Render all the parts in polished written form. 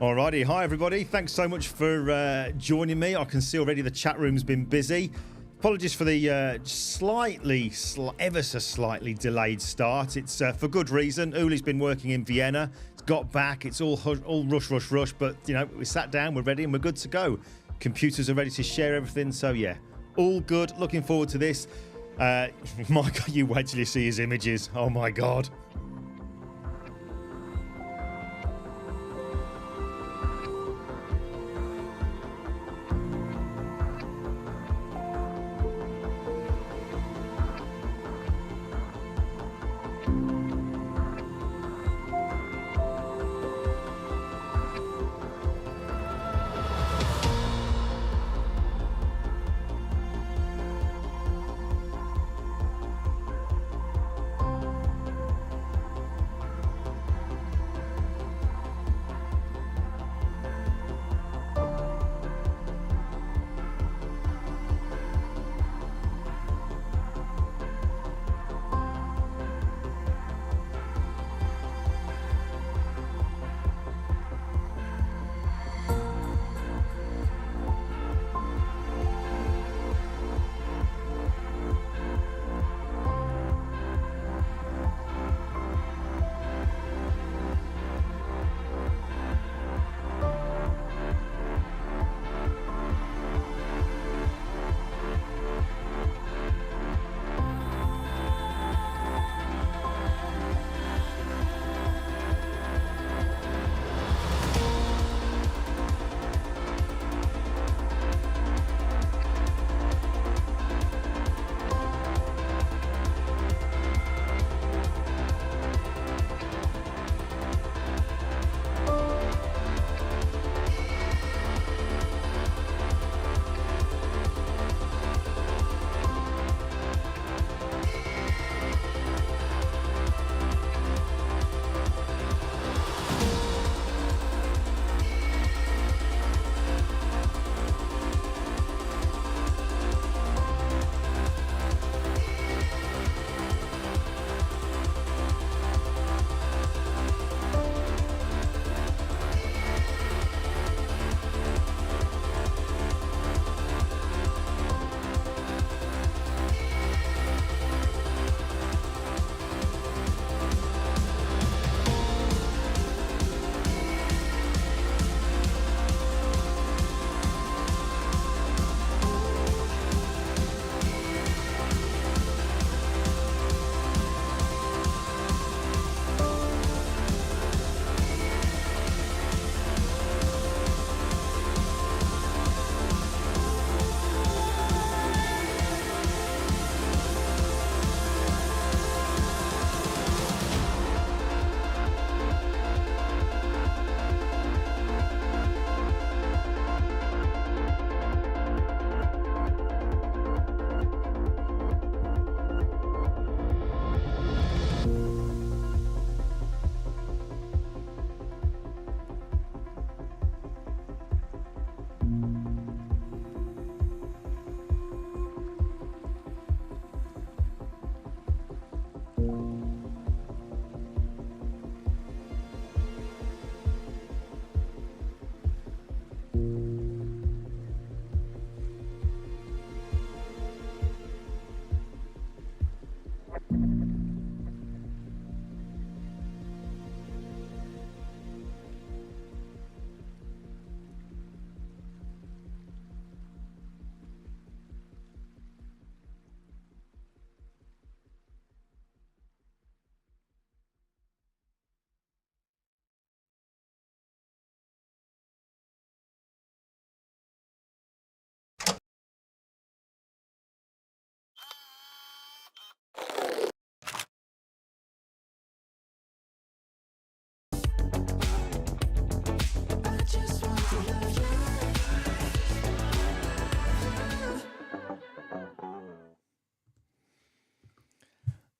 Alrighty, hi everybody. Thanks so much for joining me. I can see already the chat room's been busy. Apologies for the ever so slightly delayed start. It's for good reason. Uli's been working in Vienna. It's got back. It's all rush. But, you know, we sat down, we're ready and we're good to go. Computers are ready to share everything. So, yeah, all good. Looking forward to this. My God, you wait till you see his images. Oh, my God.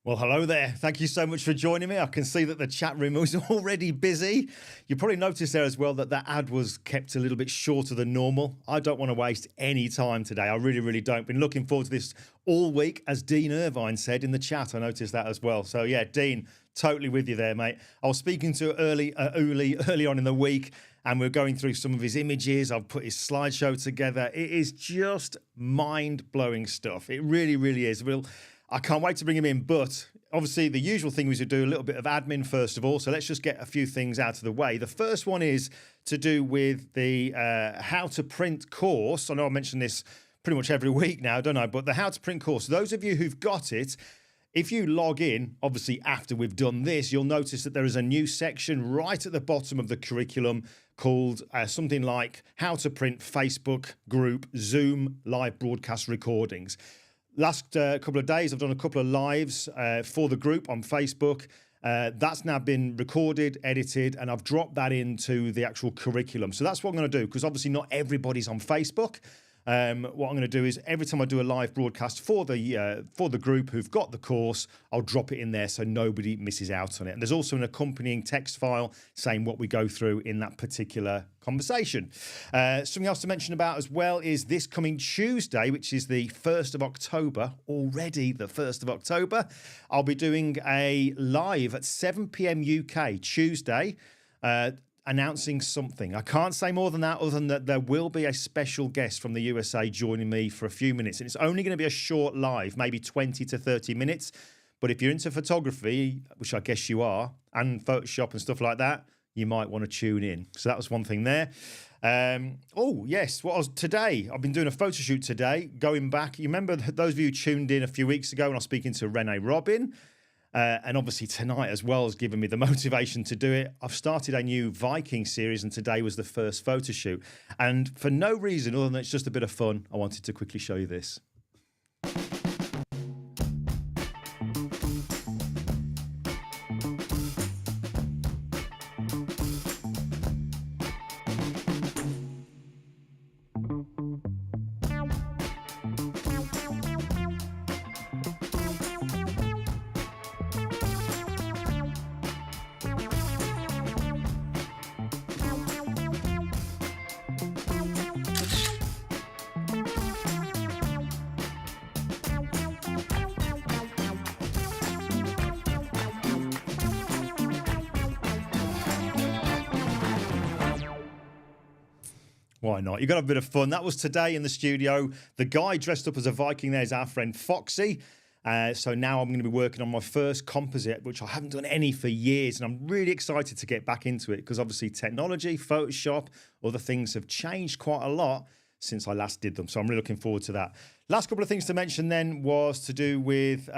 Well, hello there. Thank you so much for joining me. I can see that the chat room was already busy. You probably noticed there as well that that ad was kept a little bit shorter than normal. I don't want to waste any time today. I really don't. Been looking forward to this all week, as Dean Irvine said in the chat. I noticed that as well. So yeah, Dean, totally with you there, mate. I was speaking to Uli early on in the week, and we're going through some of his images. I've put his slideshow together. It is just mind-blowing stuff. It really, really is. I can't wait to bring him in, but obviously the usual thing is to do a little bit of admin first of all, so let's just get a few things out of the way. The first one is to do with the how to print course. I know I mention this pretty much every week now, don't I? But the how to print course, those of you who've got it, if you log in, obviously after we've done this, you'll notice that there is a new section right at the bottom of the curriculum called something like how to print Facebook group Zoom live broadcast recordings. Last couple of days, I've done a couple of lives for the group on Facebook. That's now been recorded, edited, and I've dropped that into the actual curriculum. So that's what I'm going to do, because obviously not everybody's on Facebook. What I'm going to do is every time I do a live broadcast for the group who've got the course, I'll drop it in there so nobody misses out on it. And there's also an accompanying text file saying what we go through in that particular conversation. Something else to mention about as well is this coming Tuesday, which is the 1st of October, already the 1st of October, I'll be doing a live at 7 p.m. UK Tuesday, announcing something. I can't say more than that, other than that there will be a special guest from the USA joining me for a few minutes. And it's only going to be a short live, maybe 20 to 30 minutes. But if you're into photography, which I guess you are, and Photoshop and stuff like that, you might want to tune in. So that was one thing there. Oh, yes. Today, I've been doing a photo shoot today, going back. You remember those of you who tuned in a few weeks ago when I was speaking to Renee Robin? And obviously tonight as well has given me the motivation to do it. I've started a new Viking series, and today was the first photo shoot. And for no reason other than it's just a bit of fun, I wanted to quickly show you this. Why not? You've got to have a bit of fun. That was today in the studio. The guy dressed up as a Viking there is our friend Foxy. So now I'm going to be working on my first composite, which I haven't done any for years. And I'm really excited to get back into it because obviously technology, Photoshop, other things have changed quite a lot since I last did them. So I'm really looking forward to that. Last couple of things to mention then was to do with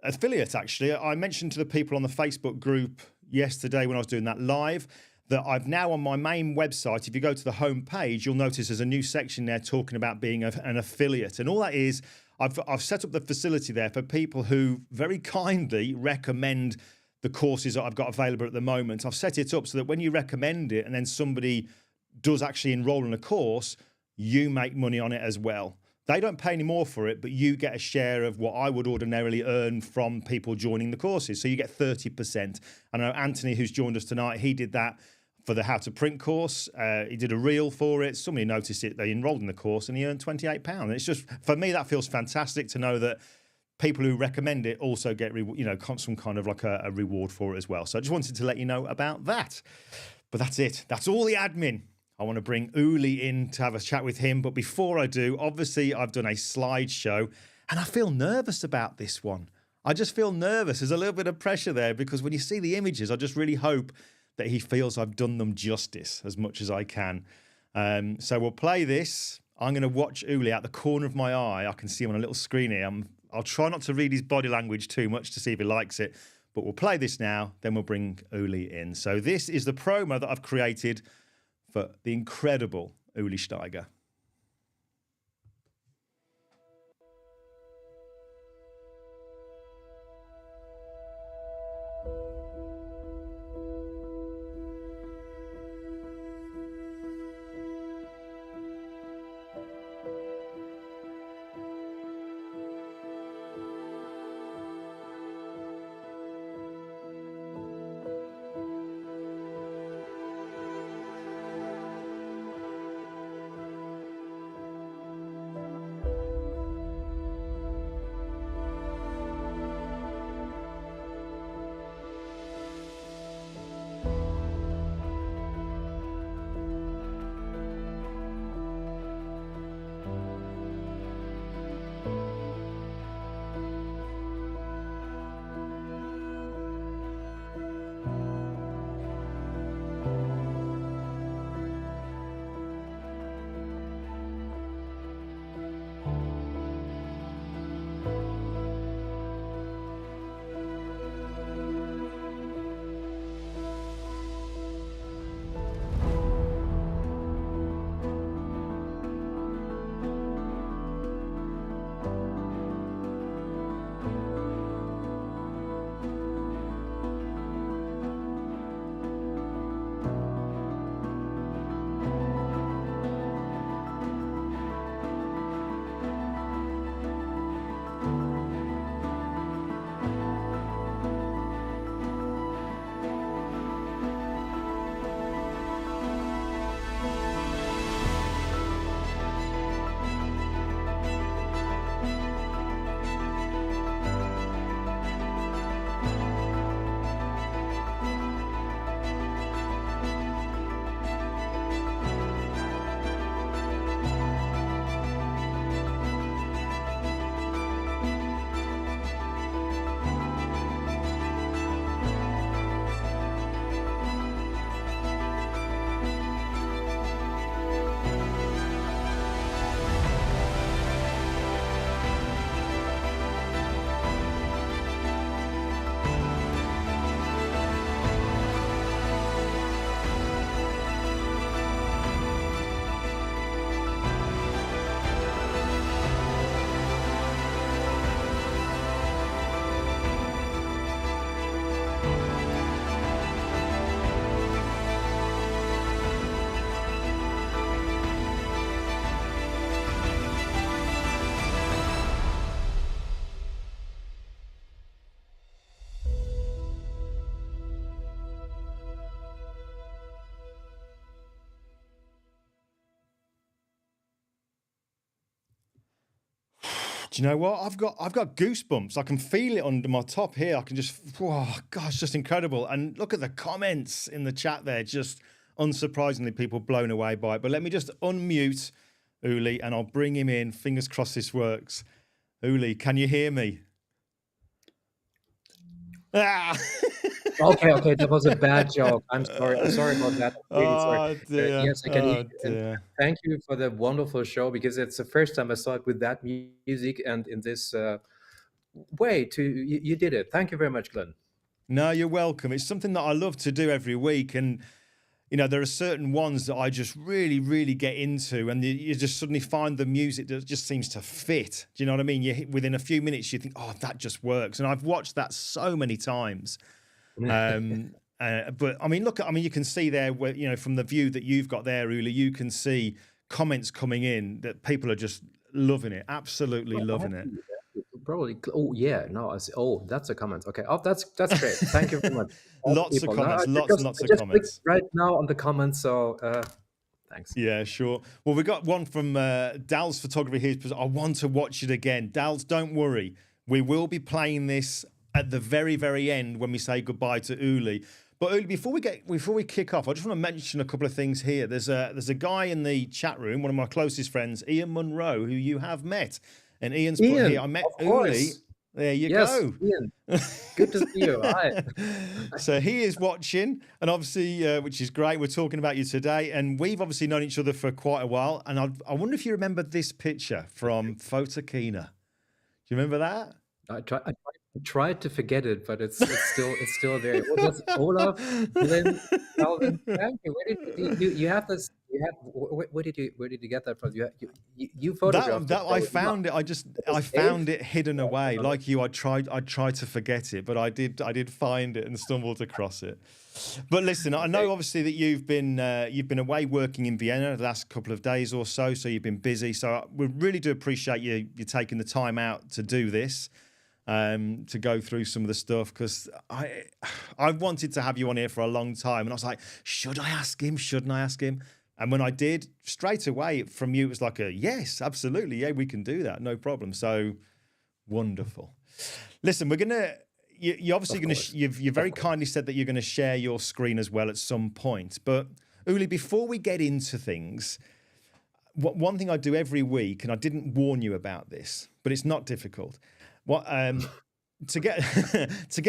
affiliate, actually. I mentioned to the people on the Facebook group yesterday when I was doing that live that I've now on my main website, if you go to the home page, you'll notice there's a new section there talking about being an affiliate. And all that is, I've set up the facility there for people who very kindly recommend the courses that I've got available at the moment. I've set it up so that when you recommend it and then somebody does actually enroll in a course, you make money on it as well. They don't pay any more for it, but you get a share of what I would ordinarily earn from people joining the courses. So you get 30%. I know Anthony, who's joined us tonight, he did that for the How to Print course. He did a reel for it. Somebody noticed it. They enrolled in the course and he earned £28. And it's just, for me, that feels fantastic to know that people who recommend it also get, some kind of like a reward for it as well. So I just wanted to let you know about that. But that's it. That's all the admin. I want to bring Uli in to have a chat with him. But before I do, obviously I've done a slideshow and I feel nervous about this one. I just feel nervous. There's a little bit of pressure there because when you see the images, I just really hope that he feels I've done them justice as much as I can. So we'll play this. I'm going to watch Uli out the corner of my eye. I can see him on a little screen here. I'll try not to read his body language too much to see if he likes it. But we'll play this now, then we'll bring Uli in. So this is the promo that I've created for the incredible Uli Staiger. Do you know what? I've got goosebumps. I can feel it under my top here. I can just, oh gosh, just incredible. And look at the comments in the chat there. Just unsurprisingly, people blown away by it. But let me just unmute Uli and I'll bring him in. Fingers crossed this works. Uli, can you hear me? Ah! Okay, that was a bad joke. I'm sorry about that. I'm really sorry. Dear. Yes, I can hear Oh, you. dear. And thank you for the wonderful show, because it's the first time I saw it with that music and in this way. You did it. Thank you very much, Glenn. No, you're welcome. It's something that I love to do every week. And, you know, there are certain ones that I just really, really get into, and you just suddenly find the music that just seems to fit. Do you know what I mean? Within a few minutes, you think, oh, that just works. And I've watched that so many times. But I mean, you can see there where, you know, from the view that you've got there, Uli, you can see comments coming in that people are just loving it, absolutely loving it. Probably. Oh yeah, no. I see. Oh, that's a comment. Okay. Oh, that's great. Thank you very much. Lots of comments. Lots of comments right now on the comments. So thanks. Yeah, sure. Well, we got one from Dal's photography here. I want to watch it again. Dal's, don't worry. We will be playing this at the very, very end when we say goodbye to Uli. But Uli, before we kick off, I just want to mention a couple of things here. There's a guy in the chat room, one of my closest friends, Ian Munro, who you have met. And Ian's put here, I met Uli. There you go. Ian. Good to see you. Hi. So he is watching, and obviously, which is great. We're talking about you today, and we've obviously known each other for quite a while. And I wonder if you remember this picture from 𝐓𝐡𝐞 𝐁𝐞. Do you remember that? I tried to forget it, but it's still there. Well, that's Olaf, Glenn, Calvin. Thank you. Where did you have this? Where did you get that from? You photographed that. it. I found it. I found it hidden away. Like you, I tried to forget it, but I did find it and stumbled across it. But listen, I know obviously that you've been away working in Vienna the last couple of days or so. So you've been busy. So we really do appreciate you taking the time out to do this. To go through some of the stuff, because I wanted to have you on here for a long time, and I was like, should I ask him? Shouldn't I ask him? And when I did, straight away from you, it was like a yes, absolutely, yeah, we can do that, no problem. So wonderful. Listen, we're gonna. You're obviously gonna. You've very kindly said that you're going to share your screen as well at some point. But Uli, before we get into things, one thing I do every week, and I didn't warn you about this, but it's not difficult. What to get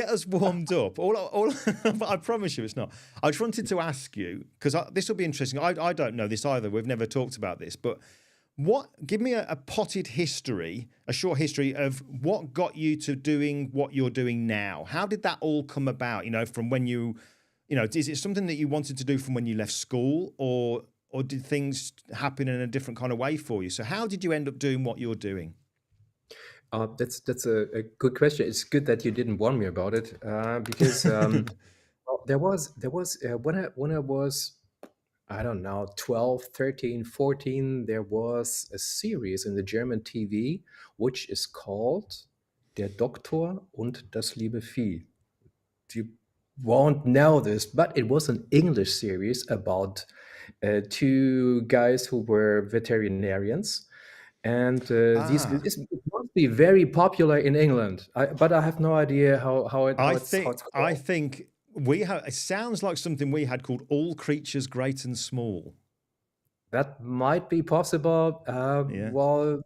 us warmed up? I promise you, it's not. I just wanted to ask you, because this will be interesting. I don't know this either. We've never talked about this, but give me a potted history, a short history of what got you to doing what you're doing now. How did that all come about? You know, from when you know, is it something that you wanted to do from when you left school, or did things happen in a different kind of way for you? So how did you end up doing what you're doing? That's a good question. It's good that you didn't warn me about it, because well, there was when I was, I don't know, 12, 13, 14, there was a series in the German TV which is called Der Doktor und das liebe Vieh. You won't know this, but it was an English series about two guys who were veterinarians. And this must be very popular in England, but I have no idea how it's called. I think we have. It sounds like something we had called All Creatures Great and Small. That might be possible. Yeah. Well,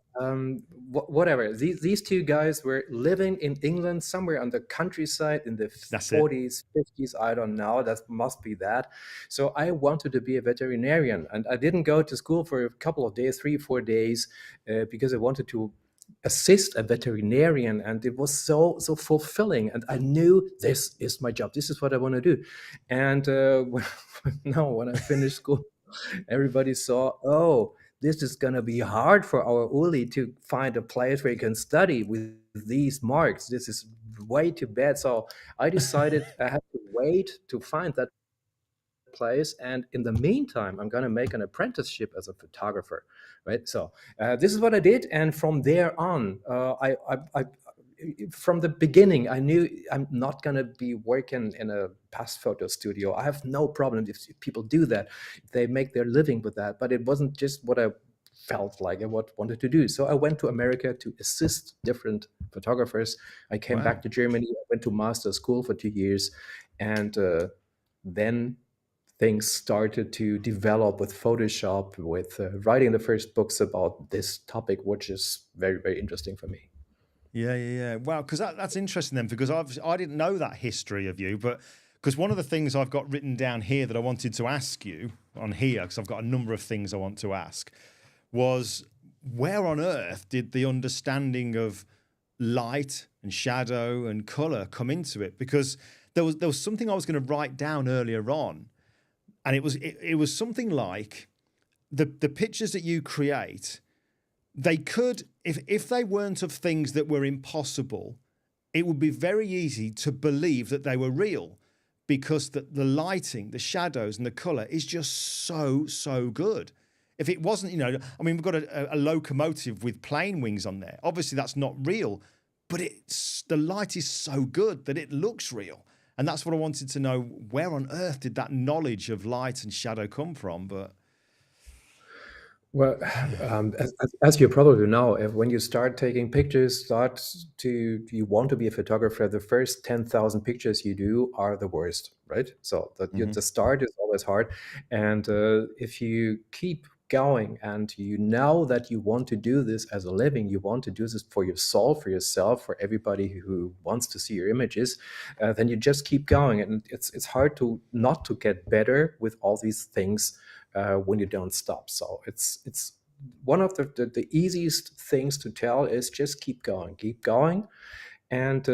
whatever. These two guys were living in England, somewhere on the countryside in the 40s, 50s. I don't know. That must be that. So I wanted to be a veterinarian, and I didn't go to school for a couple of days, 3-4 days, because I wanted to assist a veterinarian, and it was so fulfilling. And I knew this is my job. This is what I want to do. And when I finished school, everybody saw, oh, this is going to be hard for our Uli to find a place where he can study with these marks. This is way too bad. So I decided I had to wait to find that place. And in the meantime, I'm going to make an apprenticeship as a photographer, right? So this is what I did. And from there on, from the beginning, I knew I'm not going to be working in a past photo studio. I have no problem if people do that. They make their living with that. But it wasn't just what I felt like I wanted to do. So I went to America to assist different photographers. I came back to Germany. I went to master school for 2 years, and then things started to develop with Photoshop, with writing the first books about this topic, which is very, very interesting for me. Yeah. Wow, because that's interesting then, because I didn't know that history of you, but because one of the things I've got written down here that I wanted to ask you on here, because I've got a number of things I want to ask, was where on earth did the understanding of light and shadow and colour come into it? Because there was something I was going to write down earlier on, and it was something like the pictures that you create, they could, if they weren't of things that were impossible, it would be very easy to believe that they were real, because the lighting, the shadows and the colour is just so good. If it wasn't, I mean, we've got a locomotive with plane wings on there. Obviously that's not real, but the light is so good that it looks real. And that's what I wanted to know. Where on earth did that knowledge of light and shadow come from? But well, as you probably know, when you start taking pictures, you want to be a photographer, the first 10,000 pictures you do are the worst, right? So the start is always hard. And if you keep going and you know that you want to do this as a living, you want to do this for your soul, for yourself, for everybody who wants to see your images, then you just keep going. And it's hard not to get better with all these things when you don't stop. So it's one of the easiest things to tell is just keep going, and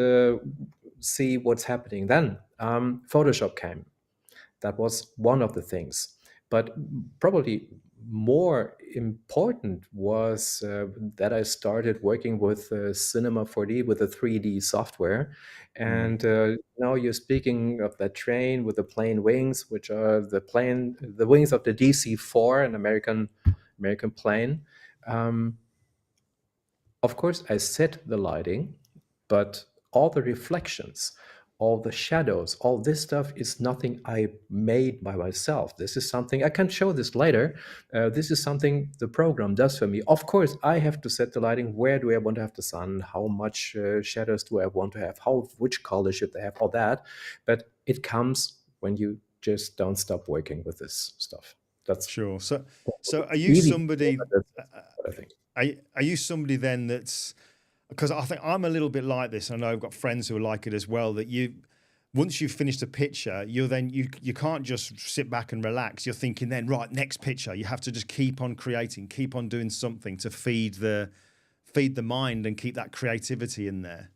see what's happening. Then Photoshop came. That was one of the things, but probably more important was that I started working with Cinema 4D, with the 3D software. And now you're speaking of that train with the plane wings, which are the wings of the DC-4, an American plane. Of course, I set the lighting, but all the reflections, all the shadows, all this stuff is nothing I made by myself. This is something I can show this later. This is something the program does for me. Of course, I have to set the lighting. Where do I want to have the sun? How much shadows do I want to have? Which color should they have? All that. But it comes when you just don't stop working with this stuff. That's sure. So are you somebody? I think. Are you somebody then that's, because I think I'm a little bit like this. I know I've got friends who are like it as well, that once you've finished a picture, you can't just sit back and relax. You're thinking then, right, next picture. You have to just keep on creating, keep on doing something to feed the mind and keep that creativity in there.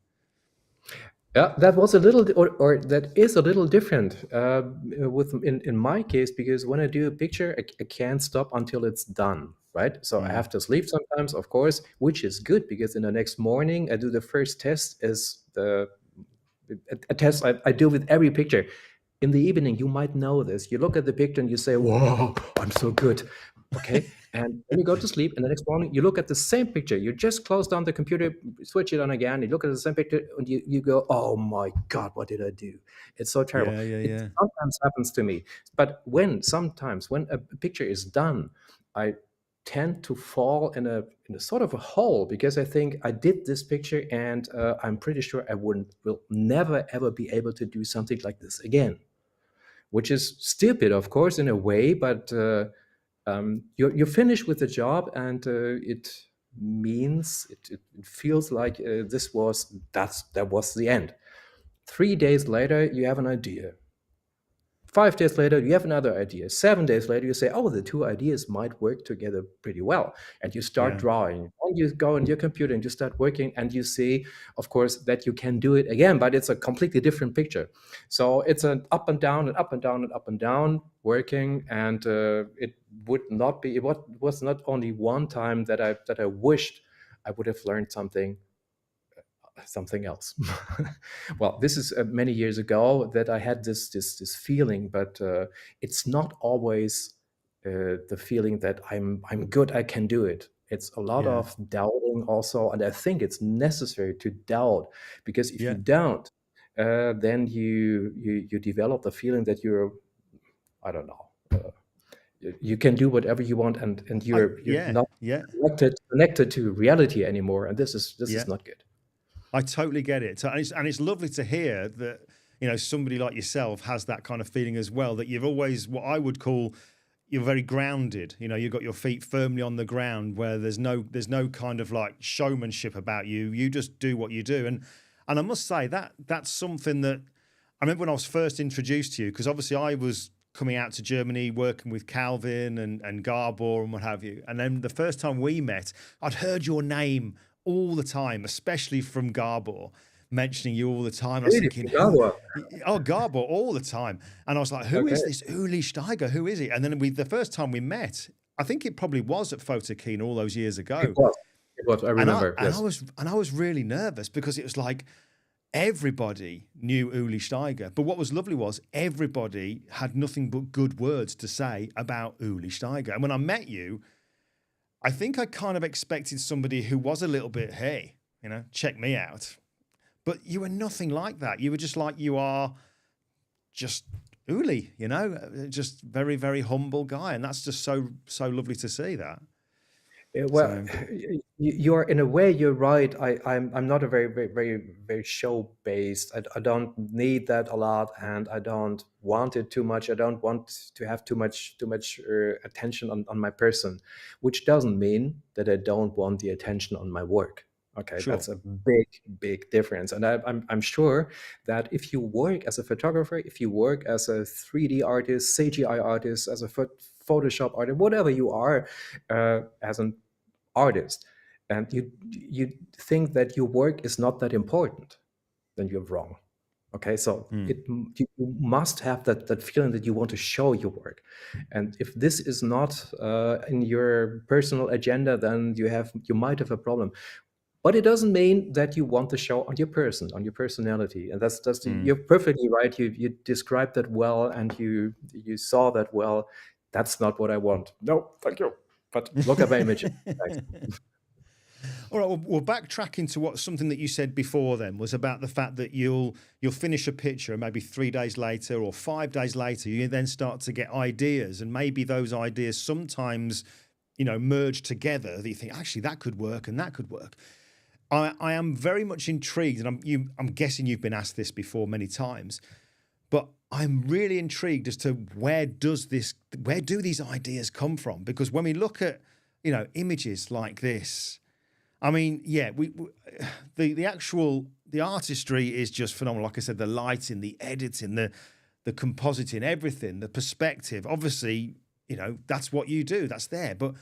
Yeah, that was a little, or that is a little different in my case, because when I do a picture, I can't stop until it's done, right? So I have to sleep sometimes, of course, which is good, because in the next morning I do the first test as a test I do with every picture. In the evening, you might know this. You look at the picture and you say, "Whoa, I'm so good." Okay. And then you go to sleep, and the next morning you look at the same picture. You just close down the computer, switch it on again. You look at the same picture, and you go, "Oh my God, what did I do?" It's so terrible. Yeah. It sometimes happens to me, but sometimes when a picture is done, I tend to fall in a sort of a hole, because I think I did this picture, and I'm pretty sure I will never ever be able to do something like this again, which is stupid, of course, in a way, but you're finished with the job, and it means it feels like that was the end. 3 days later, you have an idea. 5 days later, you have another idea. 7 days later, you say, "Oh, the two ideas might work together pretty well." And you start drawing. And you go on your computer and you start working, and you see, of course, that you can do it again, but it's a completely different picture. So it's an up and down and up and down and up and down working. And it was not only one time that I wished I would have learned something else. Well, this is many years ago that I had this feeling, but it's not always the feeling that I'm good, I can do it. It's a lot of doubting also, and I think it's necessary to doubt, because if you don't, then you develop the feeling that you're, I don't know, you can do whatever you want, and you're Yeah, not yeah, connected to reality anymore, and this yeah. is not good. I totally get it. So, and it's lovely to hear that, you know, somebody like yourself has that kind of feeling as well, that you've always, what I would call, you're very grounded. You know, you've got your feet firmly on the ground, where there's no kind of like showmanship about you. You just do what you do. And I must say that that's something that I remember when I was first introduced to you, because obviously I was coming out to Germany, working with Calvin and Gabor and what have you. And then the first time we met, I'd heard your name all the time, especially from Gabor, mentioning you all the time. I was Really? thinking, Chicago. oh, Gabor, all the time. And I was like, who is Okay. this Uli Staiger? Who is he? And then the first time we met, I think it probably was at 𝐓𝐡𝐞 all those years ago. It was. It was. I remember. Yes. I was really nervous, because it was like everybody knew Uli Staiger. But what was lovely was everybody had nothing but good words to say about Uli Staiger. And when I met you, I think I kind of expected somebody who was a little bit, hey, you know, check me out. But you were nothing like that. You were just like you are, just Uli, you know, just very, very humble guy. And that's just so lovely to see that. Well, So, you're in a way, you're right. I'm not a very show based. I don't need that a lot, and I don't want it too much. I don't want to have too much attention on my person, which doesn't mean that I don't want the attention on my work. Okay, sure. that's a big difference. And I'm sure that if you work as a photographer, if you work as a 3D artist, CGI artist, as a Photoshop artist, whatever you are, as an artist, and you think that your work is not that important, then you're wrong. Okay, so you must have that feeling that you want to show your work, and if this is not in your personal agenda, then you might have a problem. But it doesn't mean that you want to show on your person, on your personality, and you're perfectly right. You described that well, and you saw that well. That's not what I want. No, thank you. But look at my image. Thanks. All right, well, backtracking to something that you said before then was about the fact that you'll finish a picture and maybe 3 days later or 5 days later, you then start to get ideas, and maybe those ideas sometimes, you know, merge together, that you think, actually, that could work and that could work. I am very much intrigued, and I'm guessing you've been asked this before many times, but I'm really intrigued as to where do these ideas come from? Because when we look at, you know, images like this, I mean, yeah, the artistry is just phenomenal. Like I said, the lighting, the editing, the compositing, everything, the perspective. Obviously, you know, that's what you do. That's there. But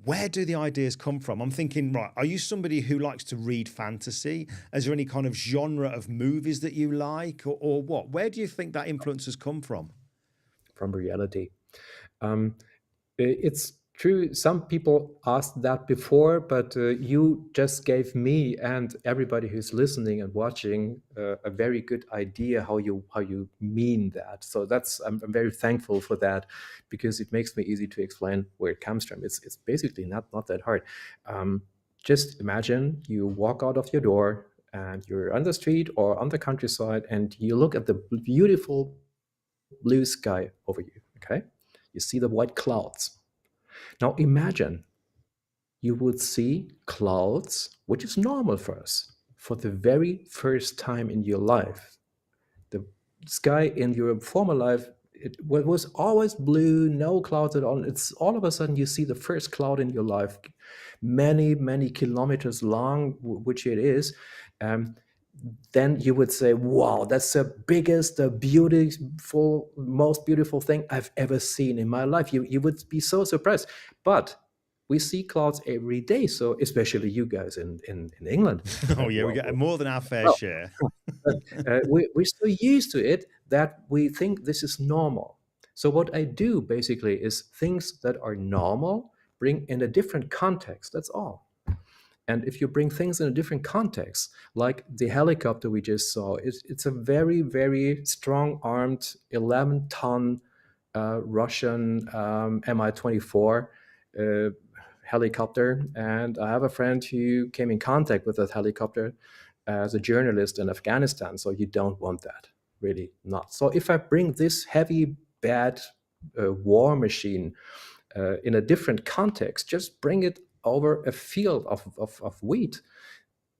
where do the ideas come from? I'm thinking, right, are you somebody who likes to read fantasy? Is there any kind of genre of movies that you like, or what? Where do you think that influence has come from? From reality. It's true. Some people asked that before, but you just gave me and everybody who's listening and watching a very good idea how you mean that. So I'm very thankful for that, because it makes me easy to explain where it comes from. It's basically not that hard. Just imagine you walk out of your door and you're on the street or on the countryside, and you look at the beautiful blue sky over you. Okay, you see the white clouds. Now imagine you would see clouds, which is normal for us, for the very first time in your life. The sky in your former life, it was always blue, no clouds at all. It's all of a sudden you see the first cloud in your life, many kilometers long, which it is. Then you would say, wow, that's the biggest, the beautiful, most beautiful thing I've ever seen in my life. You would be so surprised. But we see clouds every day. So especially you guys in England. Oh yeah, we get more than our fair share. We're so used to it that we think this is normal. So what I do basically is things that are normal, bring in a different context. That's all. And if you bring things in a different context, like the helicopter we just saw, it's a very strong-armed 11-ton Russian Mi-24 helicopter. And I have a friend who came in contact with that helicopter as a journalist in Afghanistan. So you don't want that, really not. So if I bring this heavy, bad war machine in a different context, just bring it over a field of wheat,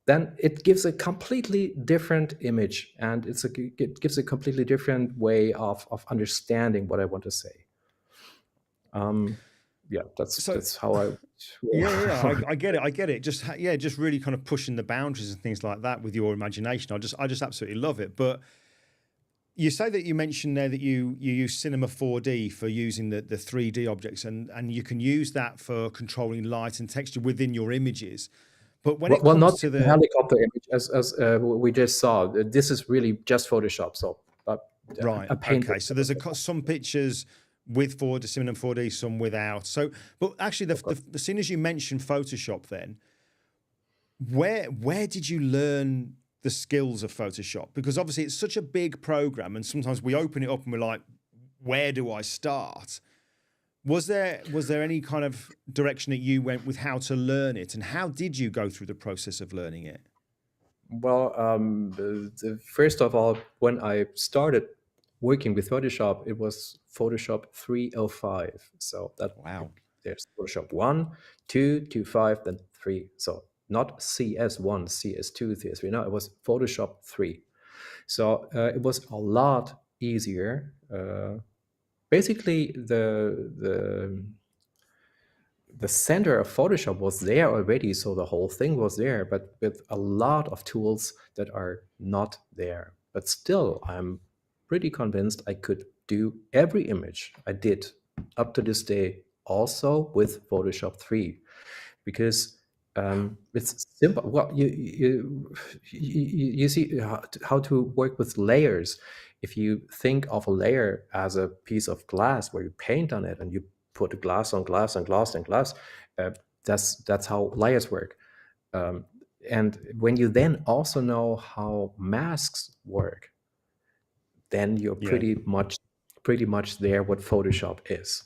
then it gives a completely different image, and it gives a completely different way of understanding what I want to say. Yeah, that's how I. I get it. I get it. Just just really kind of pushing the boundaries and things like that with your imagination. I just absolutely love it. But you say that you mentioned there that you use Cinema 4D for using the 3D objects, and you can use that for controlling light and texture within your images. But when it comes not to the helicopter image, as we just saw, this is really just Photoshop. So, right, okay. So there's some pictures with Cinema 4D, some without. So, but actually, as soon as you mentioned Photoshop, then where did you learn the skills of Photoshop? Because obviously it's such a big program, and sometimes we open it up and we're like, where do I start? Was there any kind of direction that you went with how to learn it, and how did you go through the process of learning it? Well, first of all, when I started working with Photoshop, it was Photoshop 3.05. So that there's Photoshop 1, 2, 2.5, then 3. So not CS1, CS2, CS3. No, it was Photoshop 3. So it was a lot easier. Basically, the center of Photoshop was there already, so the whole thing was there, but with a lot of tools that are not there. But still, I'm pretty convinced I could do every image I did up to this day also with Photoshop 3, because it's simple. Well, you see how to work with layers. If you think of a layer as a piece of glass where you paint on it and you put glass on glass and glass and glass, that's how layers work. And when you then also know how masks work, then you're pretty much there what Photoshop is.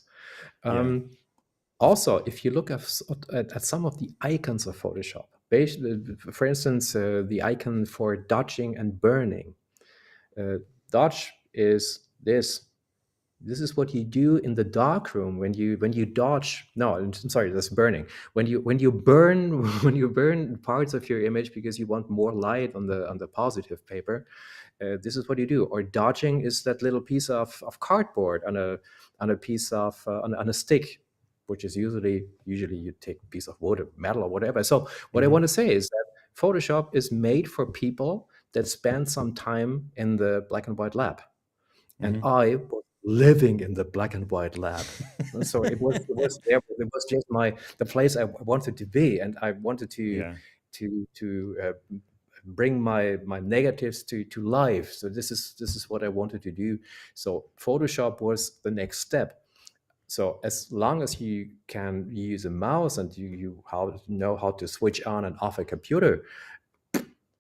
Also, if you look at some of the icons of Photoshop, for instance, the icon for dodging and burning. Dodge is this. This is what you do in the darkroom when you dodge. No, I'm sorry, that's burning. When you burn when you burn parts of your image because you want more light on the positive paper. This is what you do. Or dodging is that little piece of cardboard on a piece of on a stick, which is usually you take a piece of wood or metal or whatever. So what I want to say is that Photoshop is made for people that spend some time in the black and white lab, and I was living in the black and white lab. So it was there. It was just the place I wanted to be, and I wanted to bring my negatives to life. So this is what I wanted to do. So Photoshop was the next step. So as long as you can use a mouse and you know how to switch on and off a computer,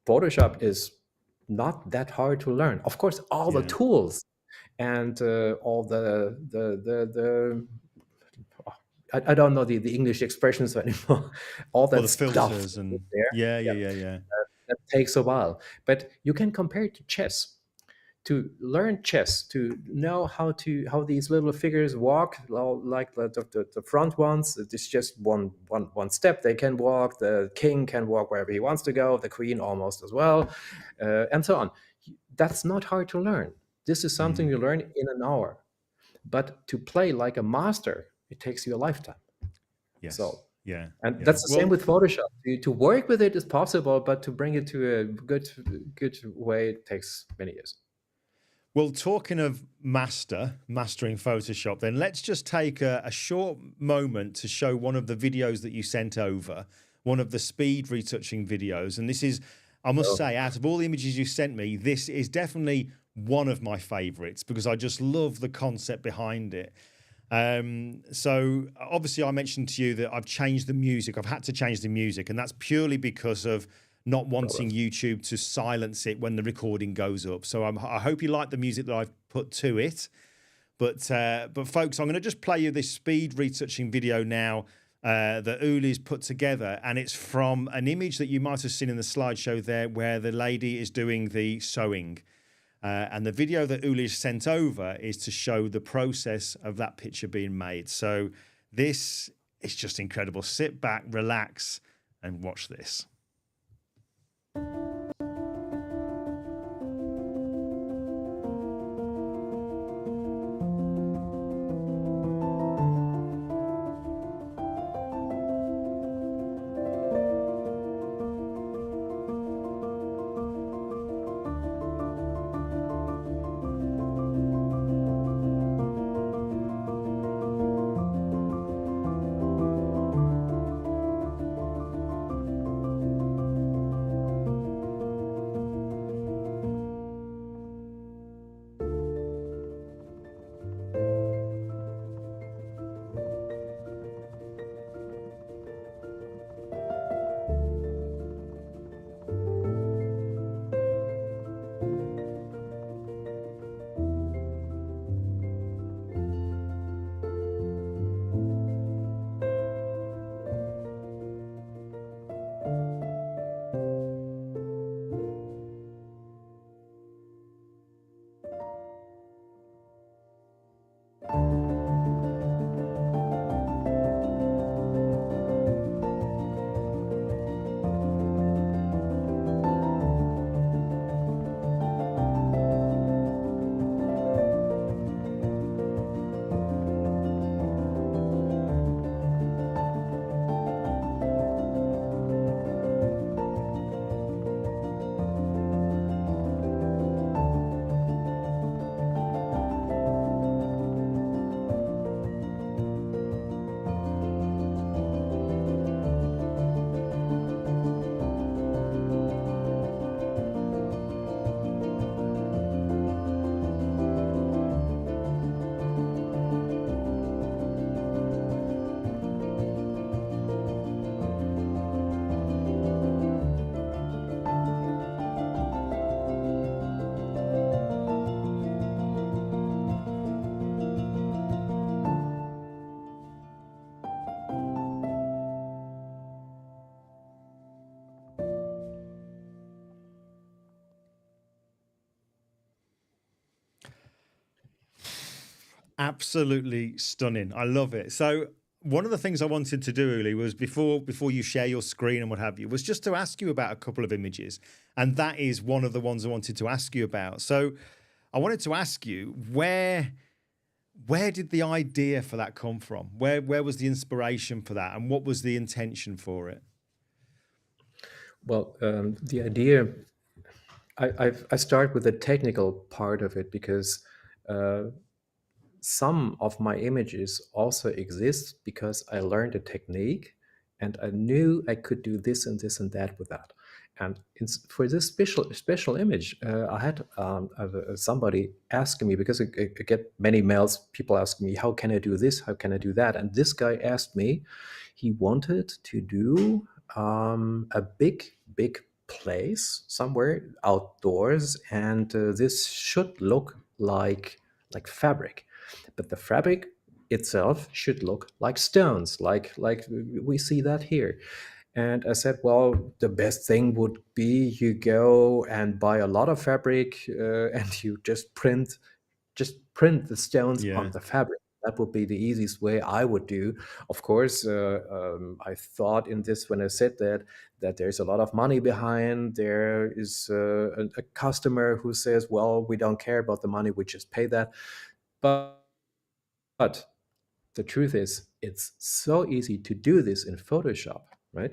Photoshop is not that hard to learn. Of course, all the tools and all the I don't know the English expressions anymore. All that stuff and there. That takes a while, but you can compare it to chess. To learn chess, to know how these little figures walk, like the front ones, it's just one step. They can walk. The king can walk wherever he wants to go. The queen almost as well, and so on. That's not hard to learn. This is something you learn in an hour. But to play like a master, it takes you a lifetime. Yes. So and that's the same with Photoshop. To work with it is possible, but to bring it to a good way, it takes many years. Well, talking of mastering Photoshop, then let's just take a short moment to show one of the videos that you sent over, one of the speed retouching videos. And this is, I must say, out of all the images you sent me, this is definitely one of my favorites because I just love the concept behind it. So obviously I mentioned to you that I've changed the music. I've had to change the music, and that's purely because of not wanting YouTube to silence it when the recording goes up. So I hope you like the music that I've put to it. But folks, I'm going to just play you this speed retouching video now that Uli's put together. And it's from an image that you might have seen in the slideshow there where the lady is doing the sewing. And the video that Uli sent over is to show the process of that picture being made. So this is just incredible. Sit back, relax, and watch this. Absolutely stunning. I love it. So one of the things I wanted to do, Uli, was before you share your screen and what have you, was just to ask you about a couple of images. And that is one of the ones I wanted to ask you about. So I wanted to ask you, where did the idea for that come from? Where was the inspiration for that? And what was the intention for it? Well, the idea, I start with the technical part of it because some of my images also exist because I learned a technique and I knew I could do this and this and that with that. And for this special image, I had somebody asking me, because I get many mails, people asking me, how can I do this? How can I do that? And this guy asked me, he wanted to do a big place somewhere outdoors, and this should look like fabric. But the fabric itself should look like stones, like we see that here. And I said, well, the best thing would be you go and buy a lot of fabric and you just print the stones on the fabric. That would be the easiest way I would do. Of course, I thought in this when I said that there's a lot of money behind. There is a customer who says, well, we don't care about the money, we just pay that. But the truth is, it's so easy to do this in Photoshop, right?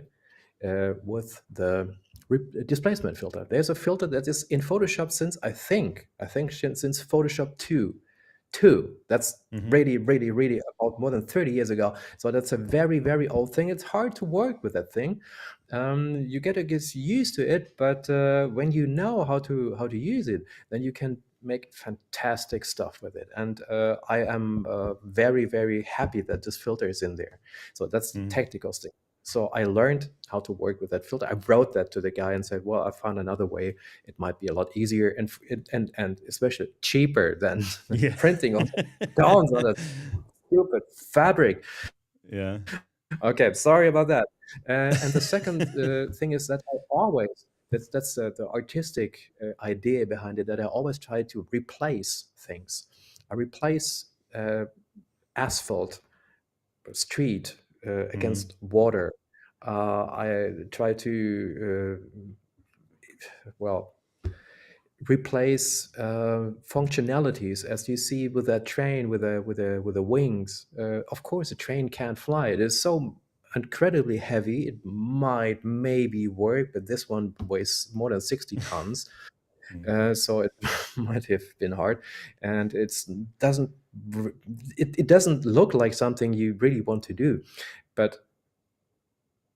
With the displacement filter. There's a filter that is in Photoshop since I think since Photoshop 2. That's really about more than 30 years ago. So that's a very, very old thing. It's hard to work with that thing. You get to get used to it, but when you know how to use it, then you can make fantastic stuff with it. And I am very, very happy that this filter is in there. So that's the technical thing. So I learned how to work with that filter. I wrote that to the guy and said, well, I found another way. It might be a lot easier and especially cheaper than printing on stones on a stupid fabric. Yeah. Okay, sorry about that. And the second thing is that I always That's the artistic idea behind it, that I always try to replace things. I replace asphalt, street against water. I try to well, replace functionalities, as you see with that train with the wings. Of course, a train can't fly. It is so incredibly heavy. It might maybe work, but this one weighs more than 60 tons. So it might have been hard, and doesn't it doesn't look like something you really want to do. But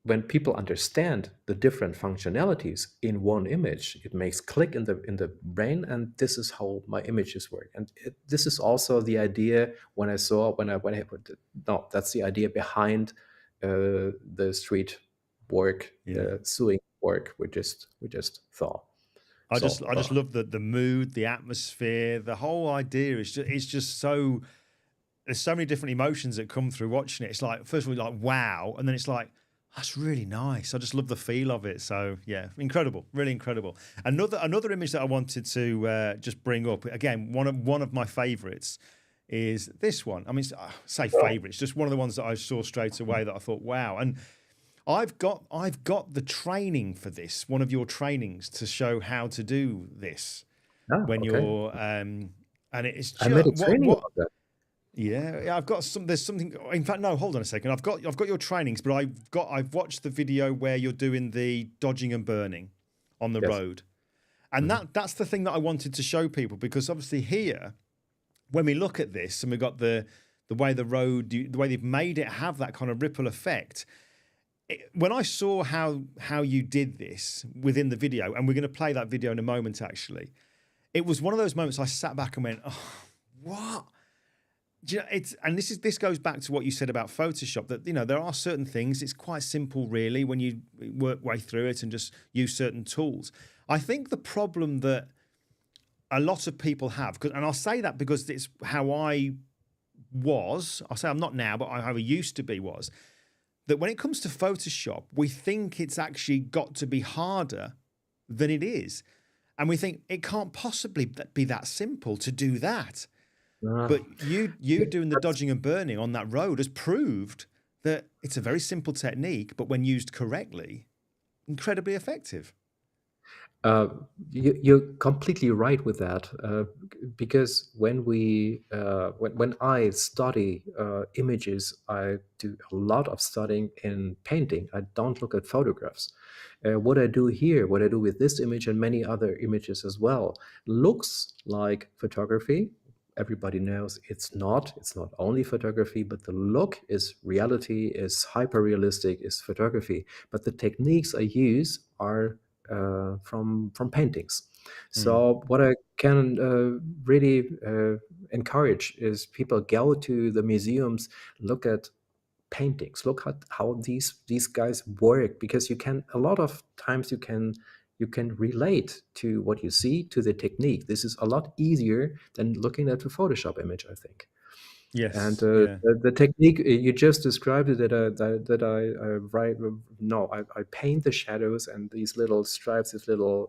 when people understand the different functionalities in one image, it makes click in the brain, and this is how my images work. And this is also the idea when I put it, no, that's the idea behind the street work, sewing work we just saw. I just love the mood, the atmosphere, the whole idea is just so. There's so many different emotions that come through watching it. It's like, first of all, like wow, and then it's like, that's really nice. I just love the feel of it. So yeah, incredible, really incredible. Another image that I wanted to just bring up, again, one of my favourites is this one. I mean, I say favourite, it's just one of the ones that I saw straight away that I thought, wow. And I've got the training for this, one of your trainings to show how to do this you're and it's just, I made a training about that. Yeah, I've got some. There's something. In fact, no. Hold on a second. I've got your trainings, but I've watched the video where you're doing the dodging and burning on the road, and that's the thing that I wanted to show people, because obviously here, when we look at this and we've got the way the way they've made it have that kind of ripple effect. When I saw how you did this within the video, and we're going to play that video in a moment, actually, it was one of those moments I sat back and went, "Oh, what?" You know, this goes back to what you said about Photoshop, that, you know, there are certain things, it's quite simple really when you work way through it and just use certain tools. I think the problem that a lot of people have, and I'll say that because it's how I'll say I'm not now, but how I used to be, was that when it comes to Photoshop, we think it's actually got to be harder than it is. And we think it can't possibly be that simple to do that. But you doing the dodging and burning on that road has proved that it's a very simple technique, but when used correctly, incredibly effective. You're completely right with that, because when I study images, I do a lot of studying in painting. I don't look at photographs. What I do here, what I do with this image and many other images as well, looks like photography. Everybody knows it's not only photography, but the look is reality, is hyper realistic, is photography. But the techniques I use are from paintings. So what I can really encourage is people go to the museums, look at paintings, look at how these guys work, because a lot of times you can relate to what you see to the technique. This is a lot easier than looking at a Photoshop image, I think. Yes. And the technique you just described, I paint the shadows and these little stripes, these little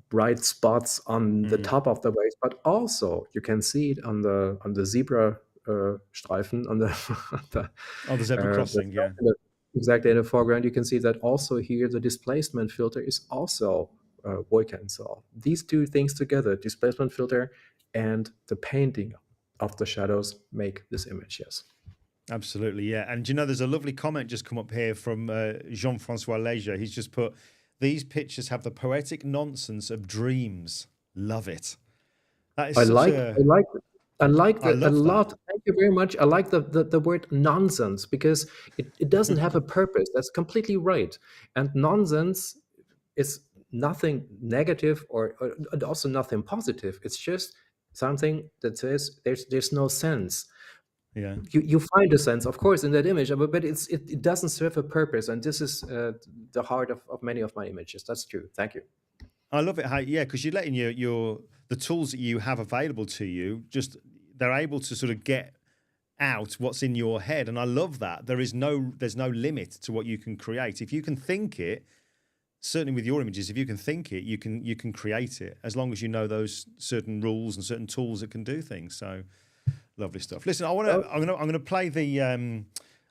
bright spots on the top of the waves, but also you can see it on the zebra streifen, on the zebra crossing, exactly in the foreground. You can see that also here the displacement filter is also working. So these two things together, displacement filter and the painting of the shadows, make this image. Yes, absolutely. Yeah. And you know, there's a lovely comment just come up here from Jean-Francois Leger. He's just put, "These pictures have the poetic nonsense of dreams. Love it." That is I like that a lot. Thank you very much. I like the word nonsense, because it doesn't have a purpose. That's completely right. And nonsense is nothing negative or also nothing positive. It's just something that says there's no sense. Yeah. You find a sense, of course, in that image, but it doesn't serve a purpose. And this is the heart of many of my images. That's true. Thank you. I love it how, because you're letting the tools that you have available to you, they're able to sort of get out what's in your head. And I love that. There's no limit to what you can create. If you can think it, certainly with your images, if you can think it, you can create it, as long as you know those certain rules and certain tools that can do things. So lovely stuff. Listen, I'm gonna play the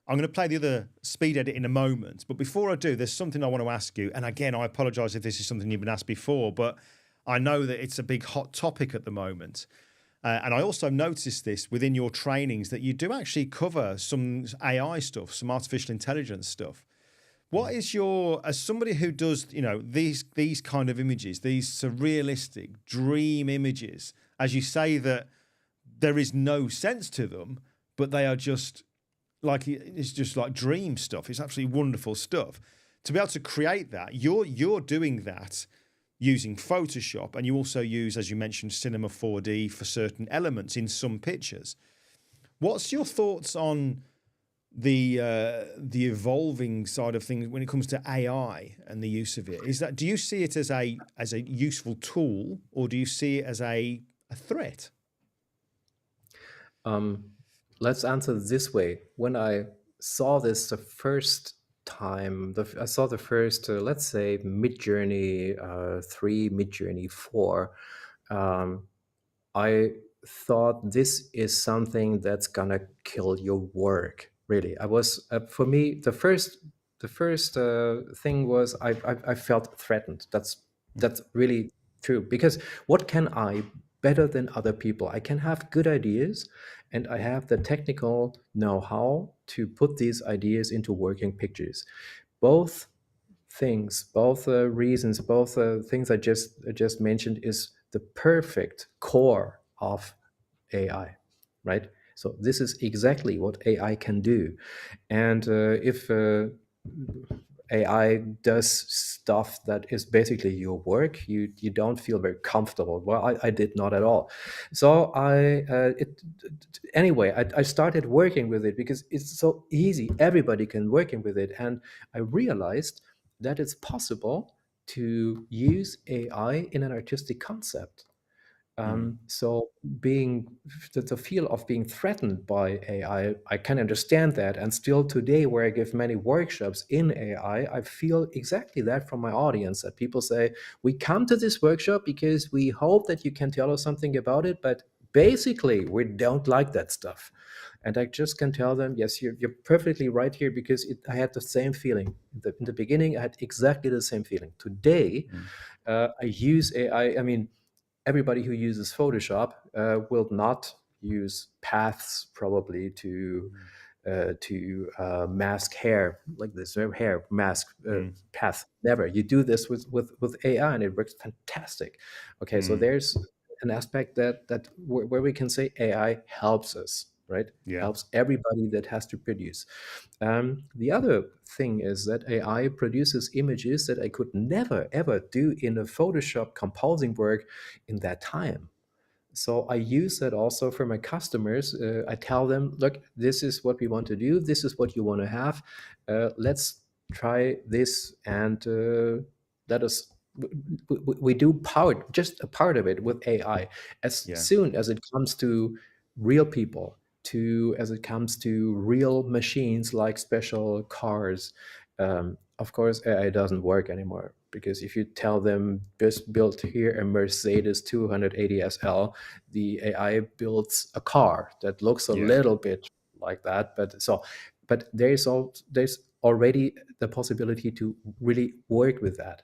other speed edit in a moment, but before I do, there's something I want to ask you. And again, I apologise if this is something you've been asked before, but I know that it's a big hot topic at the moment. And I also noticed this within your trainings, that you do actually cover some AI stuff, some artificial intelligence stuff. What is as somebody who does, these kind of images, these surrealistic dream images, as you say, that there is no sense to them, but they are just like, it's just like dream stuff. It's absolutely wonderful stuff. To be able to create that, you're doing that using Photoshop, and you also use, as you mentioned, Cinema 4D for certain elements in some pictures. What's your thoughts on the evolving side of things when it comes to AI and the use of it? Do you see it as a useful tool, or do you see it as a threat? Let's answer this way. When I saw this the first time, I saw the first, let's say, Midjourney 3, Midjourney 4, I thought this is something that's gonna kill your work. Really, I was for me the first thing was I felt threatened. That's really true, because what can I better than other people? I can have good ideas, and I have the technical know-how to put these ideas into working pictures. Both things, both reasons, both things I just mentioned is the perfect core of AI, right? So this is exactly what AI can do. And if AI does stuff that is basically your work, you don't feel very comfortable. Well, I did not at all. So anyway, I started working with it because it's so easy. Everybody can working with it, and I realized that it's possible to use AI in an artistic concept. So being the feel of being threatened by AI, I can understand that. And still today, where I give many workshops in AI, I feel exactly that from my audience, that people say, we come to this workshop because we hope that you can tell us something about it, but basically we don't like that stuff. And I just can tell them, yes, you're perfectly right here, because I had the same feeling. In the beginning, I had exactly the same feeling. Today, I use AI. I mean, everybody who uses Photoshop will not use paths probably to mask hair like this, hair mask path. Never. You do this with AI, and it works fantastic. Okay, so there's an aspect that where we can say AI helps us, right? Yeah. Helps everybody that has to produce. The other thing is that AI produces images that I could never ever do in a Photoshop composing work in that time. So I use that also for my customers. I tell them, look, this is what we want to do. This is what you want to have. Let's try this, and let us. We do just a part of it with AI. As soon as it comes to real people, as it comes to real machines like special cars, of course, AI doesn't work anymore, because if you tell them just build here a Mercedes 280 SL, the AI builds a car that looks a little bit like that. But there's already the possibility to really work with that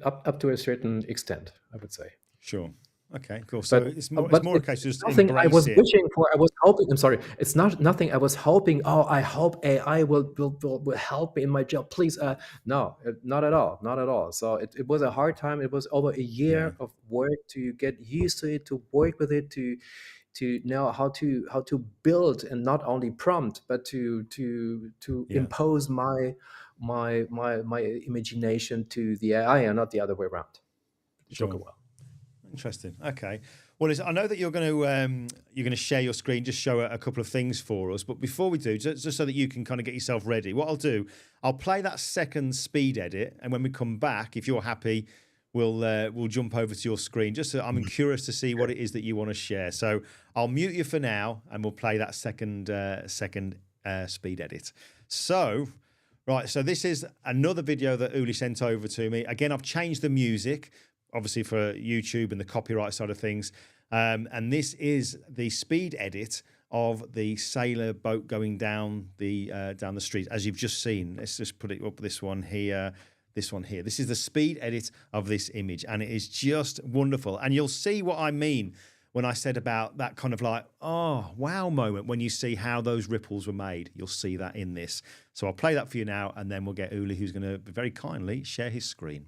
up to a certain extent, I would say. Sure. Okay, cool. So it's more a case of just nothing I was embrace it. wishing for. I was hoping. I'm sorry. It's not nothing I was hoping. Oh, I hope AI will help me in my job. Please, no, not at all, not at all. So it was a hard time. It was over a year of work to get used to it, to work with it, to know how to build, and not only prompt, but to impose my imagination to the AI, and not the other way around. It took a while. Interesting. Okay. Well, I know that you're going to share your screen, just show a couple of things for us. But before we do, just so that you can kind of get yourself ready, what I'll do, I'll play that second speed edit, and when we come back, if you're happy, we'll jump over to your screen. Just so I'm curious to see what it is that you want to share. So I'll mute you for now, and we'll play that second speed edit. So Right, so this is another video that Uli sent over to me. Again, I've changed the music, obviously for YouTube and the copyright side of things. And this is the speed edit of the sailor boat going down the street, as you've just seen. Let's just put it up, this one here. This one here. This is the speed edit of this image, and it is just wonderful. And you'll see what I mean when I said about that kind of like, oh, wow moment when you see how those ripples were made. You'll see that in this. So I'll play that for you now, and then we'll get Uli, who's going to very kindly share his screen.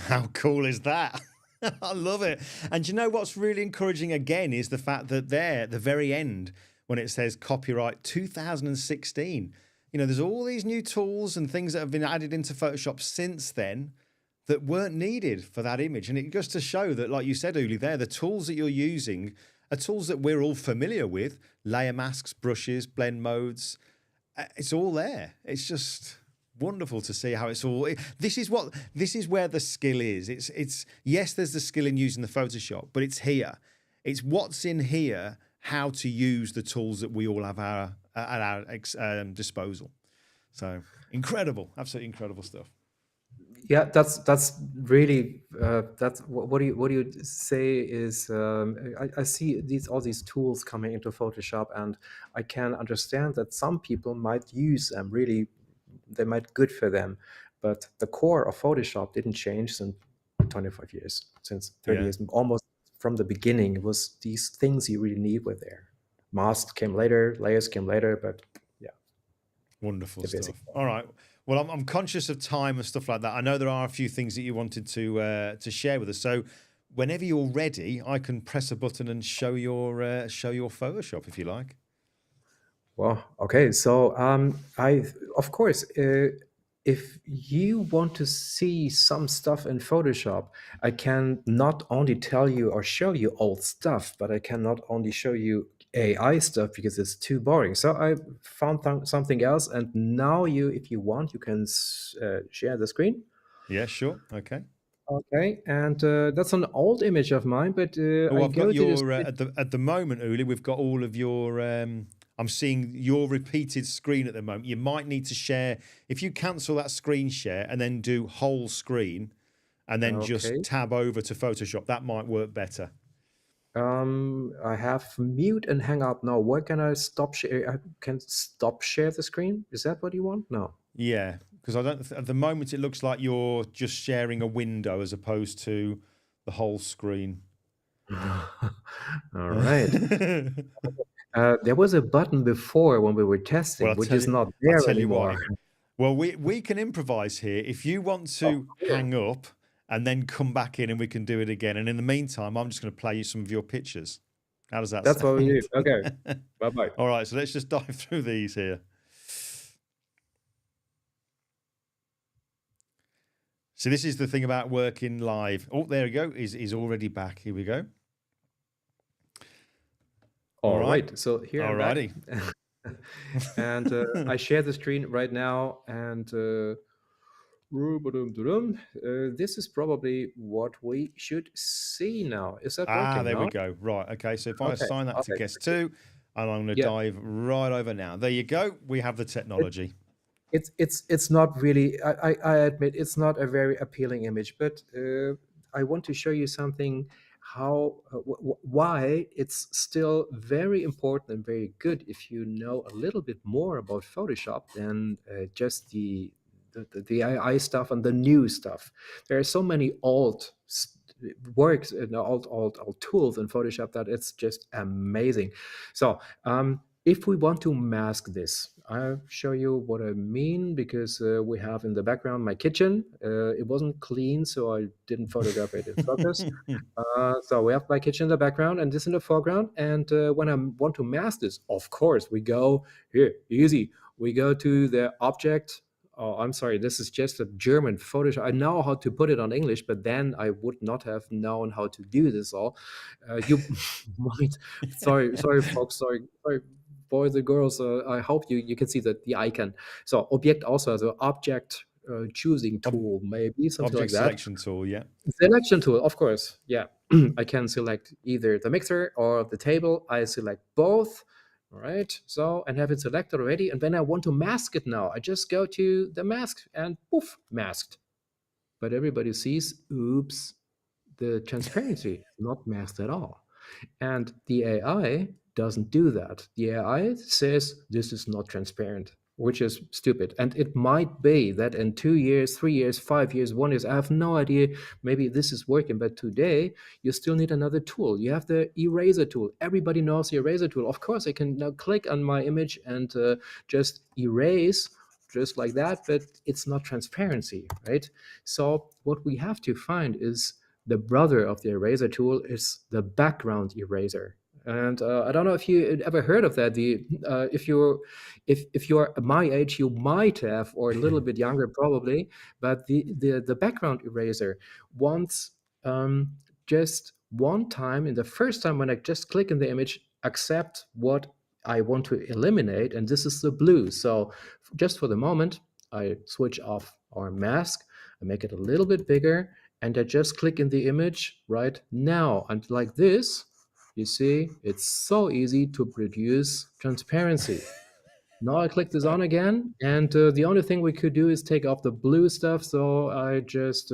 How cool is that? I love it. And you know what's really encouraging again is the fact that there, at the very end, when it says copyright 2016, you know, there's all these new tools and things that have been added into Photoshop since then that weren't needed for that image. And it goes to show that, like you said, Uli, there, the tools that you're using are tools that we're all familiar with: layer masks, brushes, blend modes. It's all there. It's just wonderful to see how it's all. This is where the skill is. It's yes, there's the skill in using the Photoshop, but it's here. It's what's in here, how to use the tools that we all have at our disposal. So incredible, absolutely incredible stuff. Yeah, that's really that's what do you say is I see all these tools coming into Photoshop, and I can understand that some people might use them really, they might good for them, but the core of Photoshop didn't change in 25 years, since 30 years, almost from the beginning. It was these things you really need were there. Masks came later, layers came later, but yeah, wonderful stuff. All right. Well, I'm conscious of time and stuff like that. I know there are a few things that you wanted to share with us. So, whenever you're ready, I can press a button and show your Photoshop if you like. Well, okay. So, of course, if you want to see some stuff in Photoshop, I can not only tell you or show you old stuff, but I can not only show you AI stuff because it's too boring. So I found something else, and now if you want, you can share the screen. Yeah, sure. Okay. Okay, and that's an old image of mine, but I've got your at the moment, Uli. We've got all of your. I'm seeing your repeated screen at the moment. You might need to share if you cancel that screen share and then do whole screen, and then just tab over to Photoshop. That might work better. I have mute and hang up now. Where can I stop share? I can stop share the screen. Is that what you want? No. Yeah, because I don't. At the moment, it looks like you're just sharing a window as opposed to the whole screen. All right. There was a button before when we were testing, which is not there anymore. Well, we can improvise here. If you want to hang up and then come back in, and we can do it again. And in the meantime, I'm just going to play you some of your pictures. How does that sound? That's what we do. Okay. Bye-bye. All right, so let's just dive through these here. So this is the thing about working live. Oh, there we go. He's already back. Here we go. All right. So here I'm back. And I share the screen right now, and this is probably what we should see now. Is that working? There we go. Right. Okay. So if I assign that to guest 2, and I'm going to dive right over now. There you go. We have the technology. It's not really. I admit it's not a very appealing image, but I want to show you something. Why it's still very important and very good if you know a little bit more about Photoshop than just the AI stuff and the new stuff. There are so many old works and old tools in Photoshop that it's just amazing. So if we want to mask this, I'll show you what I mean, because we have in the background my kitchen. It wasn't clean, so I didn't photograph it in focus. So we have my kitchen in the background and this in the foreground. And when I want to mask this, of course, we go here, easy. We go to the object. Oh, I'm sorry, this is just a German Photoshop. I know how to put it on English, but then I would not have known how to do this all. You might, sorry, folks, sorry, boys and girls. I hope you can see the icon. So object also has an object choosing tool, maybe something like that. Selection tool, yeah. Selection tool, of course, yeah. I can select either the mixer or the table. I select both. All right, so and have it selected already. And when I want to mask it now, I just go to the mask and poof, masked. But everybody sees, oops, the transparency is not masked at all. And the AI doesn't do that. The AI says this is not transparent, which is stupid. And it might be that in 2 years, 3 years, 5 years, 1 year, I have no idea, maybe this is working, but today you still need another tool. You have the eraser tool. Everybody knows the eraser tool. Of course, I can now click on my image and just erase just like that, but it's not transparency, right? So what we have to find is the brother of the eraser tool is the background eraser. And I don't know if you had ever heard of that. If you're my age, you might have, or a little bit younger probably. But the background eraser wants just one time, in the first time when I just click in the image, accept what I want to eliminate, and this is the blue. So just for the moment, I switch off our mask, I make it a little bit bigger, and I just click in the image right now. And like this, you see, it's so easy to produce transparency. Now I click this on again, and the only thing we could do is take off the blue stuff. So I just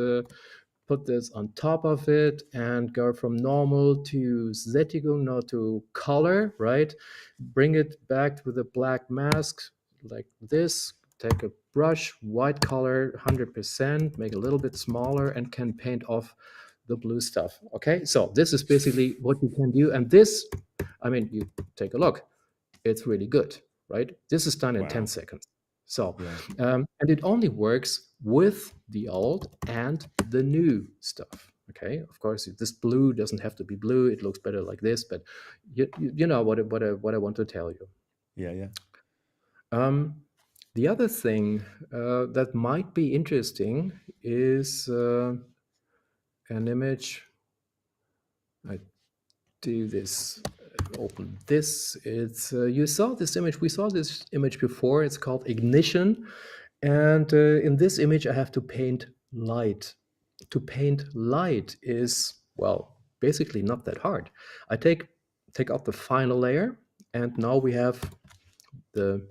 put this on top of it and go from normal to Sättigung, now to color, right? Bring it back with a black mask like this. Take a brush, white color, 100%, make it a little bit smaller, and can paint off the blue stuff. Okay, so this is basically what you can do. And this, I mean, you take a look, it's really good, right? This is done in 10 seconds. So, and it only works with the old and the new stuff. Okay, of course, this blue doesn't have to be blue. It looks better like this, but you know what I want to tell you. Yeah. The other thing that might be interesting is an image. I do this. Open this. It's you saw this image. We saw this image before. It's called ignition, and in this image I have to paint light. To paint light is, well, basically not that hard. I take out the final layer, and now we have the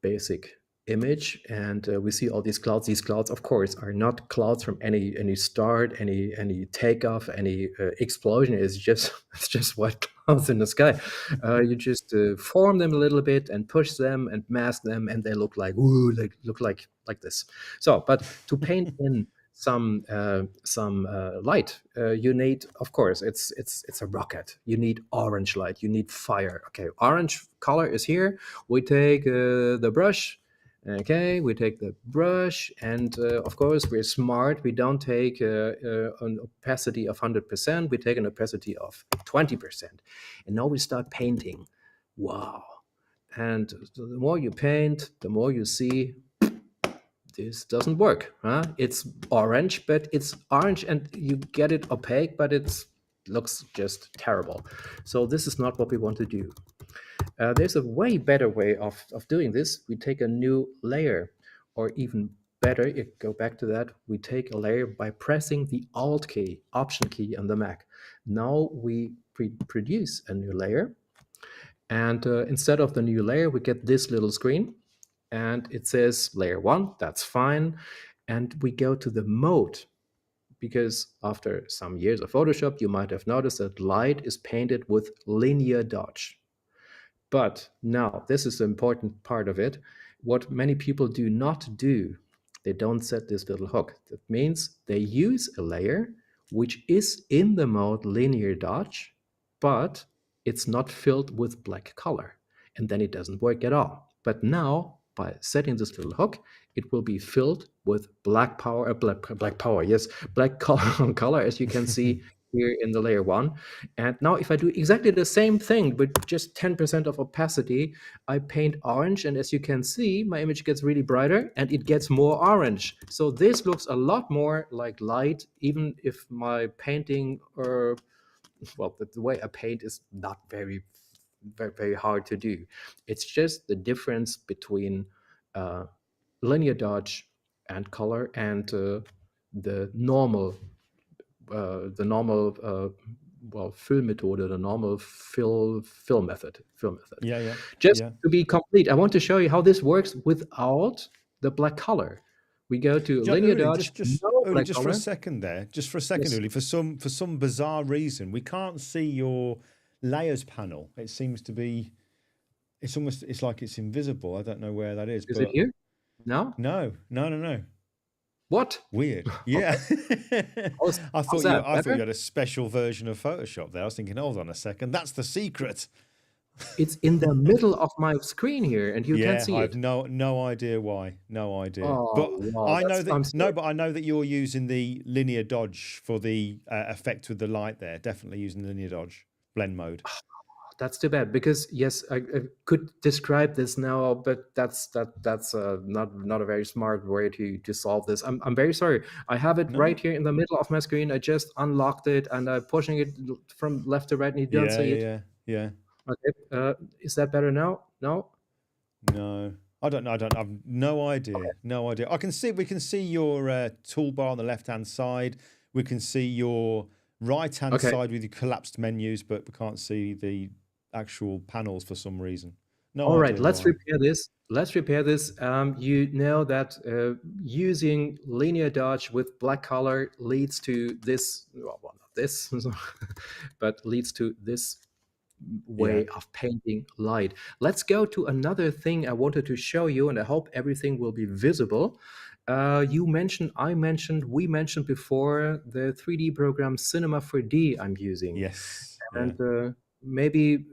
basic image, and we see all these clouds. These clouds, of course, are not clouds from any start, any takeoff, any explosion. It's just white clouds in the sky. You just form them a little bit and push them and mask them, and they look like like this. So, but to paint in some light, you need, of course, it's a rocket. You need orange light. You need fire. Okay, orange color is here. We take the brush. Okay, we take the brush, and of course we're smart. We don't take an opacity of 100%. We take an opacity of 20%, and now we start painting. Wow! And the more you paint, the more you see this doesn't work. Huh? It's orange, but it's orange, and you get it opaque, but it looks just terrible. So this is not what we want to do. There's a way better way of doing this. We take a new layer, or even better, go back to that, we take a layer by pressing the Alt key, Option key on the Mac. Now we produce a new layer, and instead of the new layer, we get this little screen, and it says layer 1, that's fine, and we go to the mode, because after some years of Photoshop, you might have noticed that light is painted with linear dodge. But now, this is the important part of it. What many people do not do, they don't set this little hook. That means they use a layer which is in the mode linear dodge, but it's not filled with black color. And then it doesn't work at all. But now, by setting this little hook, it will be filled with black color, black color, as you can see here in the layer 1. And now if I do exactly the same thing with just 10% of opacity, I paint orange, and as you can see, my image gets really brighter and it gets more orange. So this looks a lot more like light, even if my painting, or well, the way I paint is not very hard to do. It's just the difference between linear dodge and color and the normal fill method, the normal fill method. Yeah. Just to be complete, I want to show you how this works without the black color. We go to linear dodge. Just for a second there, Yes. Uli. For some bizarre reason, we can't see your layers panel. It seems to be. It's like it's invisible. I don't know where that is. Is it here? No. No. What? Weird. Yeah. I thought you had a special version of Photoshop there. I was thinking, hold on a second, that's the secret. It's in the middle of my screen here, and you can't see I it. have no idea why. No idea. Oh, but wow, I know that but I know that you're using the linear dodge for the effect with the light there. Definitely using linear dodge. blend mode. That's too bad, because yes, I could describe this now, but that's not a very smart way to solve this. I'm very sorry. I have it right here in the middle of my screen. I just unlocked it and I'm pushing it from left to right, and you don't see it. Yeah. Okay. Is that better now? No. No. I don't know. I've no idea. Okay. No idea. We can see your toolbar on the left-hand side. We can see your right-hand side with your collapsed menus, but we can't see the actual panels for some reason. No. All right, let's repair this. You know that using linear dodge with black color leads to this, well, not this, but leads to this way of painting light. Let's go to another thing I wanted to show you, and I hope everything will be visible. We mentioned before the 3D program Cinema 4D I'm using. Yes. And maybe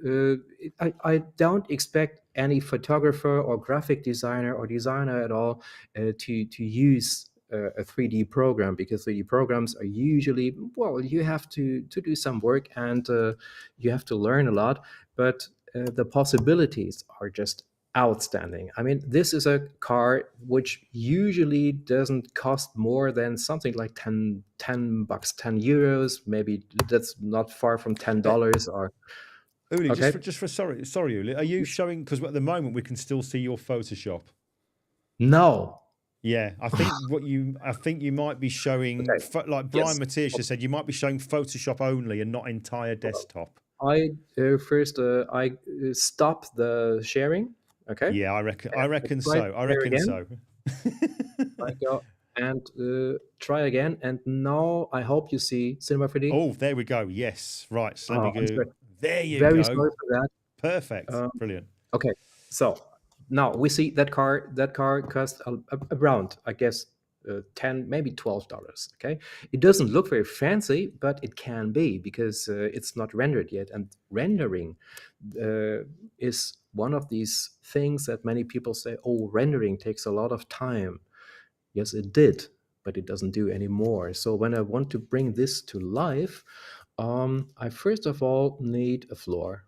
I don't expect any photographer or graphic designer or designer at all to use a 3D program, because 3D programs are usually, well, you have to do some work and you have to learn a lot, but the possibilities are just outstanding. I mean, this is a car which usually doesn't cost more than something like 10 bucks, 10 euros. Maybe that's not far from $10 or... Uli, sorry, Uli, are you showing, because at the moment we can still see your Photoshop? No. Yeah, I think you might be showing, like Brian Matthias said, you might be showing Photoshop only and not entire desktop. I stop the sharing. Okay. Yeah, I reckon so. I go and try again, and now I hope you see Cinema 4D. Oh, there we go. Yes, right. So let me go. There you go. Very sorry for that. Perfect. Brilliant. Okay, so now we see that car. That car cost around, I guess, $10, maybe $12. Okay, it doesn't look very fancy, but it can be, because it's not rendered yet, and rendering is one of these things that many people say, oh, rendering takes a lot of time. Yes, it did, but it doesn't do anymore. So when I want to bring this to life, I first of all need a floor.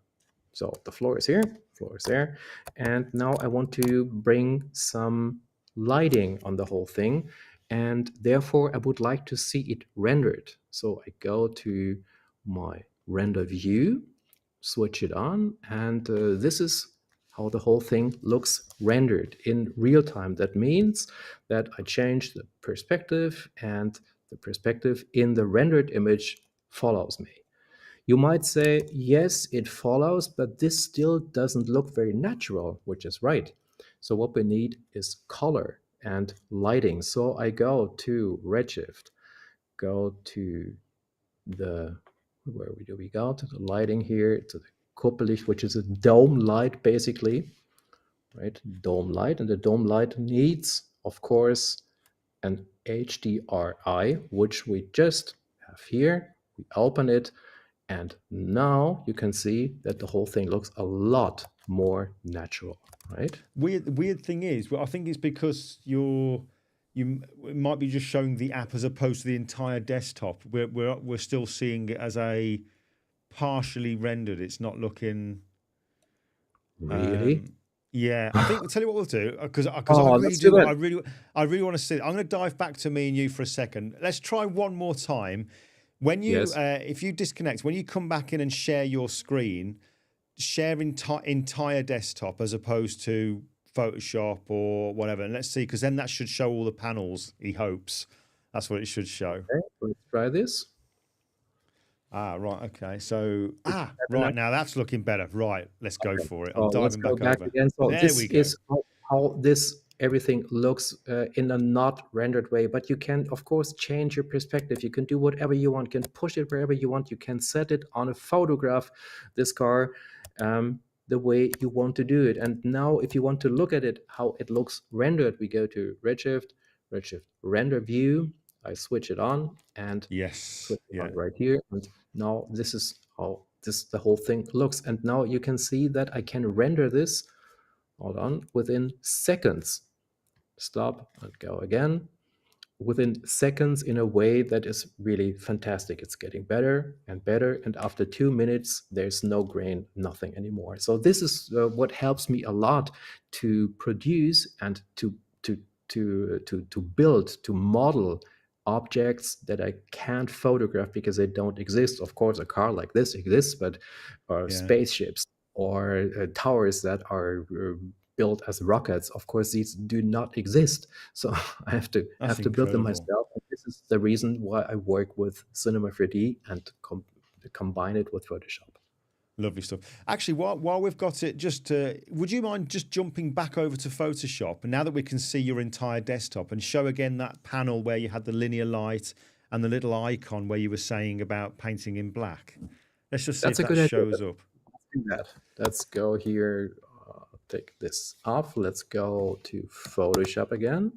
So the floor is here, floor is there, and now I want to bring some lighting on the whole thing, and therefore I would like to see it rendered. So I go to my render view, switch it on, and this is how the whole thing looks rendered in real time. That means that I change the perspective, and the perspective in the rendered image follows me. You might say, yes, it follows, but this still doesn't look very natural, which is right. So what we need is color and lighting. So I go to Redshift, go to the, where do we go? To the lighting here, to the Kuppellicht, which is a dome light, basically, right? Dome light, and the dome light needs, of course, an HDRI, which we just have here. We open it, and now you can see that the whole thing looks a lot more natural, right? Weird thing is, well, I think it's because you might be just showing the app as opposed to the entire desktop. We're still seeing it as a partially rendered. It's not looking really. Yeah, I think we'll tell you what we'll do, because I really want to see it. I'm going to dive back to me and you for a second. Let's try one more time. When you if you disconnect, when you come back in and share your screen, share entire desktop as opposed to Photoshop or whatever, and let's see, because then that should show all the panels. He hopes that's what it should show. Okay, let's try this. Right, okay. So right, now that's looking better. Right, let's go for it. I'm diving back over. Again. So there we go. Is how this everything looks in a not rendered way, but you can, of course, change your perspective. You can do whatever you want. You can push it wherever you want. You can set it on a photograph, this car, the way you want to do it. And now if you want to look at it, how it looks rendered, we go to Redshift, render view. I switch it on, and switch it on right here. And now this is how the whole thing looks. And now you can see that I can render this, hold on, within seconds. Stop and go again. within seconds in a way that is really fantastic. It's getting better and better, and after 2 minutes there's no grain, nothing anymore. So this is what helps me a lot to produce and to build, to model objects that I can't photograph because they don't exist. Of course, a car like this exists, but spaceships or towers that are built as rockets, of course, these do not exist. So I have to build them myself. And this is the reason why I work with Cinema 4D and combine it with Photoshop. Lovely stuff. Actually, while we've got it, would you mind just jumping back over to Photoshop, and now that we can see your entire desktop, and show again that panel where you had the linear light and the little icon where you were saying about painting in black? Let's just see if that shows up. Let's go here. Take this off. Let's go to Photoshop again.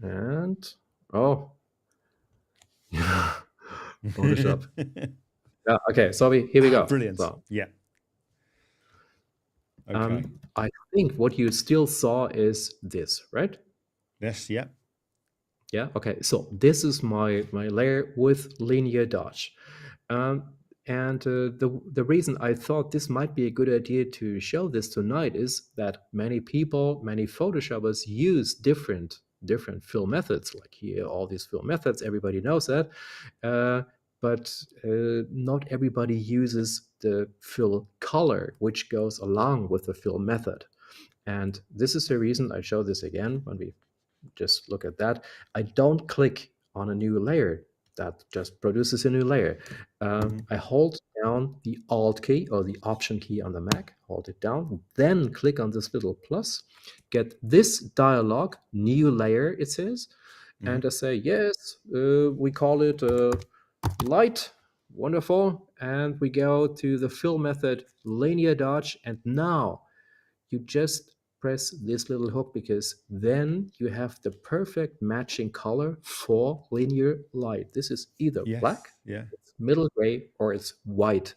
And Photoshop. Okay, so here we go. Brilliant. So, yeah. Okay. I think what you still saw is this, right? Yes. Yeah. Yeah. Okay. So this is my layer with linear dodge. And the reason I thought this might be a good idea to show this tonight is that many people, many Photoshoppers use different fill methods. Like here, all these fill methods, everybody knows that. But not everybody uses the fill color, which goes along with the fill method. And this is the reason I show this again when we just look at that. I don't click on a new layer. That just produces a new layer. I hold down the Alt key or the Option key on the Mac, hold it down, then click on this little plus, get this dialog, new layer, it says, and I say, yes, we call it light, wonderful, and we go to the fill method, linear dodge, and now you just press this little hook, because then you have the perfect matching color for linear light. This is either black, it's middle gray, or it's white.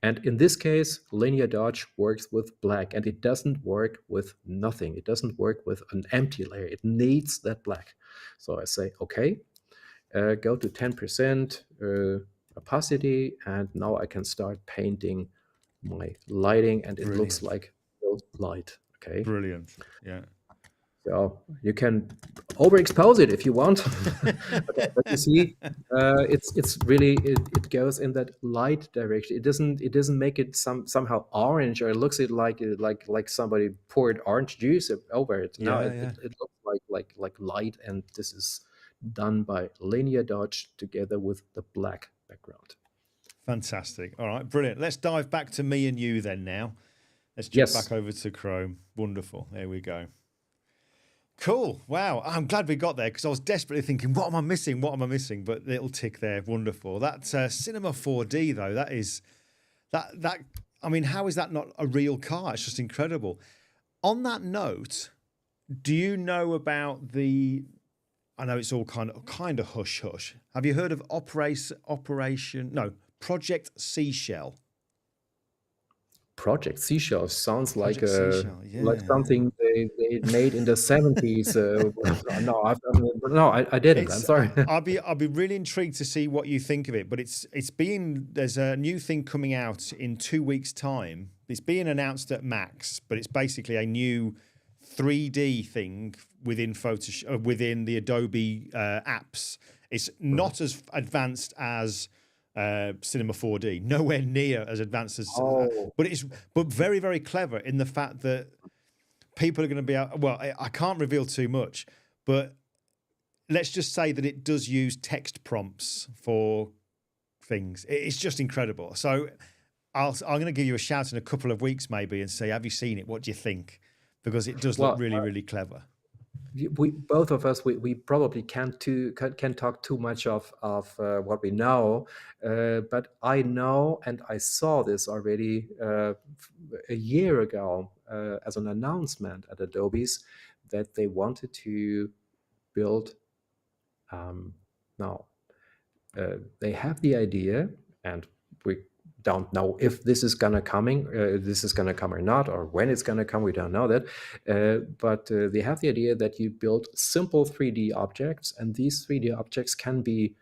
And in this case, linear dodge works with black, and it doesn't work with nothing. It doesn't work with an empty layer. It needs that black. So I say, okay, go to 10% opacity, and now I can start painting my lighting, and it looks like light. Okay. Brilliant. Yeah. So you can overexpose it if you want, but you see, it's really it goes in that light direction. It doesn't make it somehow orange, or it looks like somebody poured orange juice over it. No, it looks like light, and this is done by linear dodge together with the black background. Fantastic. All right, brilliant. Let's dive back to me and you then now. Let's jump back over to Chrome. Wonderful. There we go. Cool. Wow. I'm glad we got there, because I was desperately thinking, what am I missing? What am I missing? But little tick there. Wonderful. That's Cinema 4D, though. That is that. I mean, how is that not a real car? It's just incredible. On that note, do you know about the? I know it's all kind of hush hush. Have you heard of Project Seashell? Project Seashell sounds like like something they made in the 70s. No, I didn't. I'm sorry. I'll be really intrigued to see what you think of it. But there's a new thing coming out in 2 weeks' time. It's being announced at Max, but it's basically a new 3D thing within Photoshop, within the Adobe apps. It's not as advanced as Cinema 4D, nowhere near as advanced as but very, very clever in the fact that people are going to be able, well, I can't reveal too much, but let's just say that it does use text prompts for things. It's just incredible. So I'm going to give you a shout in a couple of weeks maybe and say, have you seen it? What do you think? Because it does look really, really clever. We both of us, we probably can't talk too much of what we know, but I know, and I saw this already a year ago as an announcement at Adobe's, that they wanted to build. Now they have the idea, and don't know if this is gonna come or not, or when it's gonna come. We don't know that, but they have the idea that you build simple 3D objects, and these 3D objects can be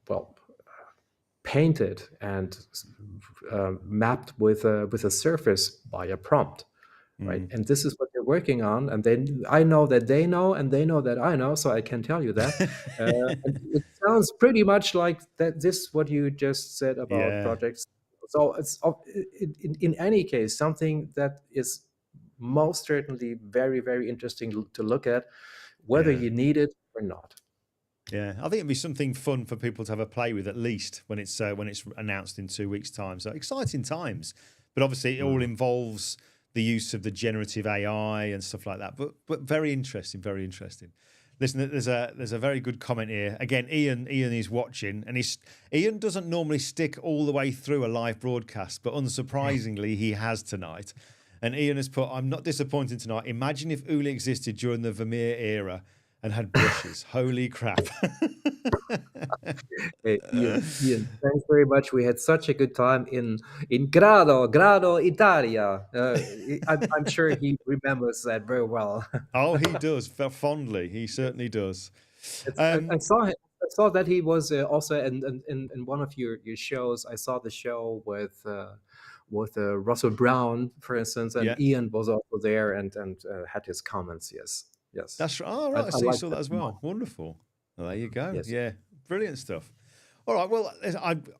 well painted and mapped with a surface by a prompt. Right, and this is what they're working on, and then I know that they know, and they know that I know, so I can tell you that. And it sounds pretty much like that. This what you just said about projects. So it's in any case something that is most certainly very, very interesting to look at, whether you need it or not. Yeah, I think it'd be something fun for people to have a play with, at least when it's announced in 2 weeks' time. So exciting times, but obviously it all involves the use of the generative AI and stuff like that. But very interesting, very interesting. Listen, there's a very good comment here. Again, Ian is watching, and Ian doesn't normally stick all the way through a live broadcast, but unsurprisingly, he has tonight. And Ian has put, "I'm not disappointed tonight. Imagine if Uli existed during the Vermeer era and had brushes. Holy crap." Hey, Ian, thanks very much. We had such a good time in Grado, Italia. I'm sure he remembers that very well. Oh, he does, fondly. He certainly does. I saw that he was also in one of your shows. I saw the show with Russell Brown, for instance, and Ian was also there and had his comments. Yes. That's right. Oh, right. I see you saw that as well. Wonderful. Well, there you go. Yes. Yeah, brilliant stuff. All right. Well,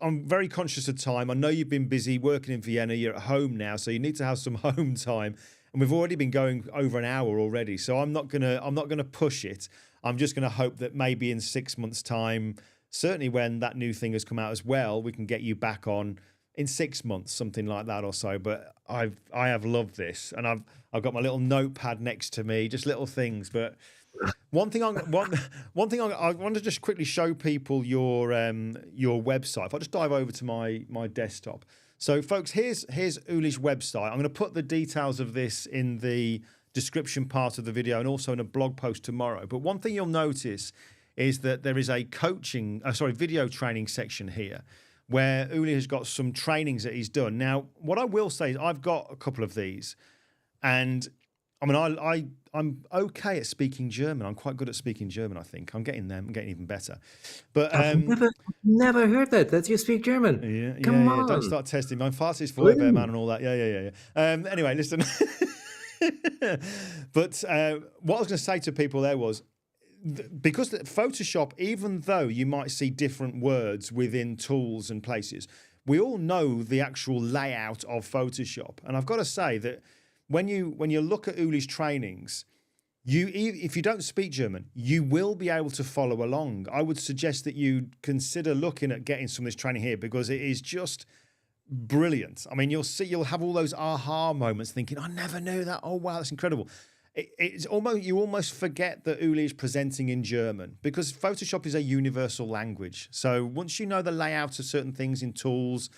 I'm very conscious of time. I know you've been busy working in Vienna. You're at home now, so you need to have some home time. And we've already been going over an hour already, so I'm not gonna push it. I'm just gonna hope that maybe in 6 months' time, certainly when that new thing has come out as well, we can get you back on in 6 months, something like that or so. But I have loved this, and I've got my little notepad next to me, just little things. But one thing I want to just quickly show people your website. If I just dive over to my desktop. So, folks, here's Uli's website. I'm going to put the details of this in the description part of the video and also in a blog post tomorrow. But one thing you'll notice is that there is a video training section here where Uli has got some trainings that he's done. Now, what I will say is I've got a couple of these, and I mean, I'm okay at speaking German. I'm quite good at speaking German, I think. I'm getting there. I'm getting even better. But I've never heard that you speak German. Come on. Don't start testing. My fastest forever, man, and all that. Yeah. Anyway, listen. But what I was going to say to people there was, because Photoshop, even though you might see different words within tools and places, we all know the actual layout of Photoshop. And I've got to say that when you look at Uli's trainings, if you don't speak German, you will be able to follow along. I would suggest that you consider looking at getting some of this training here, because it is just brilliant. I mean, you'll have all those aha moments thinking, I never knew that. Oh, wow, that's incredible. You almost forget that Uli is presenting in German, because Photoshop is a universal language. So once you know the layout of certain things in tools,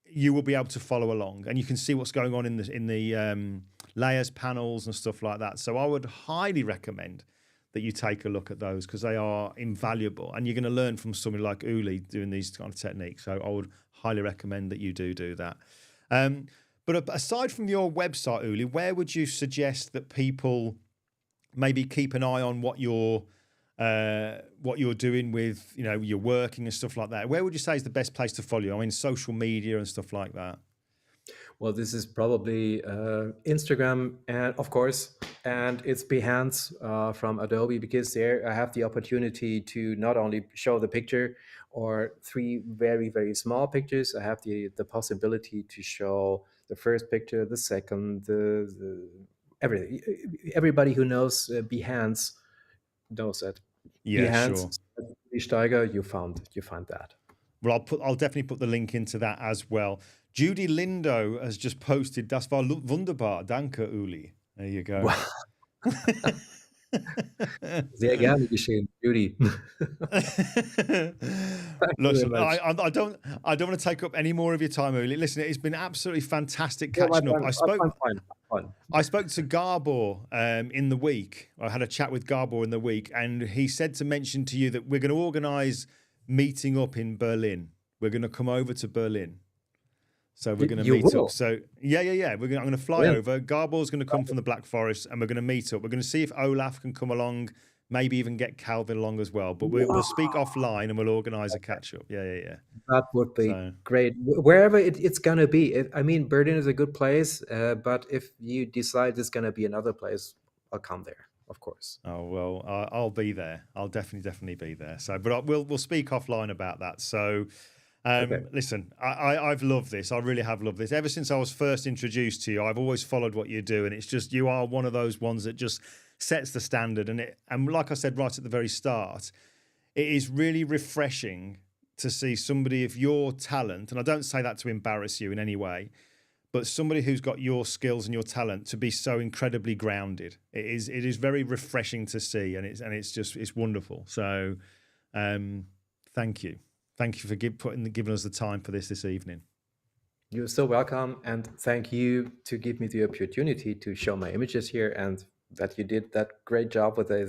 you will be able to follow along, and you can see what's going on in the layers panels and stuff like that. So I would highly recommend that you take a look at those, because they are invaluable, and you're going to learn from somebody like Uli doing these kind of techniques. So I would highly recommend that you do that. But aside from your website, Uli, where would you suggest that people maybe keep an eye on what you're doing with, your working and stuff like that? Where would you say is the best place to follow you? I mean, social media and stuff like that. Well, this is probably Instagram, and of course, and it's Behance from Adobe, because there I have the opportunity to not only show the picture or 3 very, very small pictures. I have the possibility to show the first picture, the second, everything. Everybody who knows Behance knows that. Yeah, Behance, sure. Uli Staiger, you find that. Well, I'll definitely put the link into that as well. Judy Lindo has just posted, "Das war wunderbar. Danke, Uli." There you go. Wow. Sehr gerne geschehen, Judy. Listen, I don't want to take up any more of your time, Uli. Listen, it's been absolutely fantastic catching up. I spoke to Gabor in the week. I had a chat with Gabor in the week, and he said to mention to you that we're going to organise meeting up in Berlin, we're going to come over to Berlin. So we're going to You meet will. up. So yeah. I'm going to fly Yeah. over. Garbor's going to come from the Black Forest, and we're going to meet up. We're going to see if Olaf can come along, maybe even get Calvin along as well. But we'll speak offline and we'll organise a catch up. Yeah. That would be great. Wherever it's going to be. I mean, Berlin is a good place, but if you decide it's going to be another place, I'll come there, of course. Oh, well, I'll be there. I'll definitely be there. So, but we'll speak offline about that. So, listen, I've loved this. I really have loved this. Ever since I was first introduced to you, I've always followed what you do, and it's just you are one of those ones that just sets the standard. And like I said right at the very start, it is really refreshing to see somebody of your talent, and I don't say that to embarrass you in any way, but somebody who's got your skills and your talent to be so incredibly grounded. It is very refreshing to see, and it's wonderful. So, thank you. Thank you for giving us the time for this evening. You're so welcome, and thank you to give me the opportunity to show my images here, and that you did that great job with the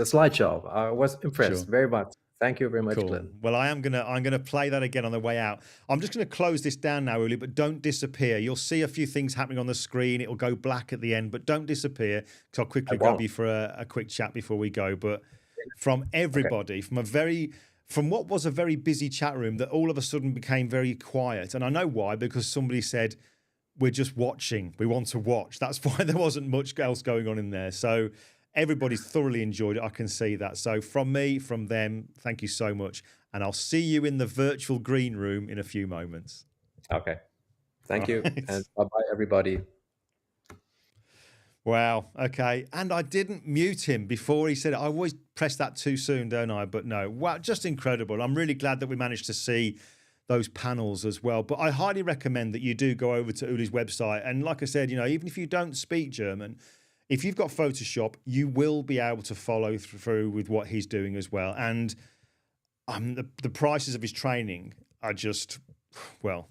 slideshow. I was impressed very much. Thank you very much, Glenn. Well, I'm gonna play that again on the way out. I'm just gonna close this down now, Uli, but don't disappear. You'll see a few things happening on the screen. It'll go black at the end, but don't disappear, because I'll quickly grab you for a quick chat before we go. But from everybody, from what was a very busy chat room, that all of a sudden became very quiet. And I know why, because somebody said, we're just watching. We want to watch. That's why there wasn't much else going on in there. So everybody's thoroughly enjoyed it. I can see that. So from me, from them, thank you so much. And I'll see you in the virtual green room in a few moments. Okay. Thank you. And bye-bye, everybody. Wow. Okay. And I didn't mute him before he said it. I always press that too soon, don't I? But no. Wow. Just incredible. I'm really glad that we managed to see those panels as well. But I highly recommend that you do go over to Uli's website. And like I said, even if you don't speak German, if you've got Photoshop, you will be able to follow through with what he's doing as well. And the prices of his training are just, well,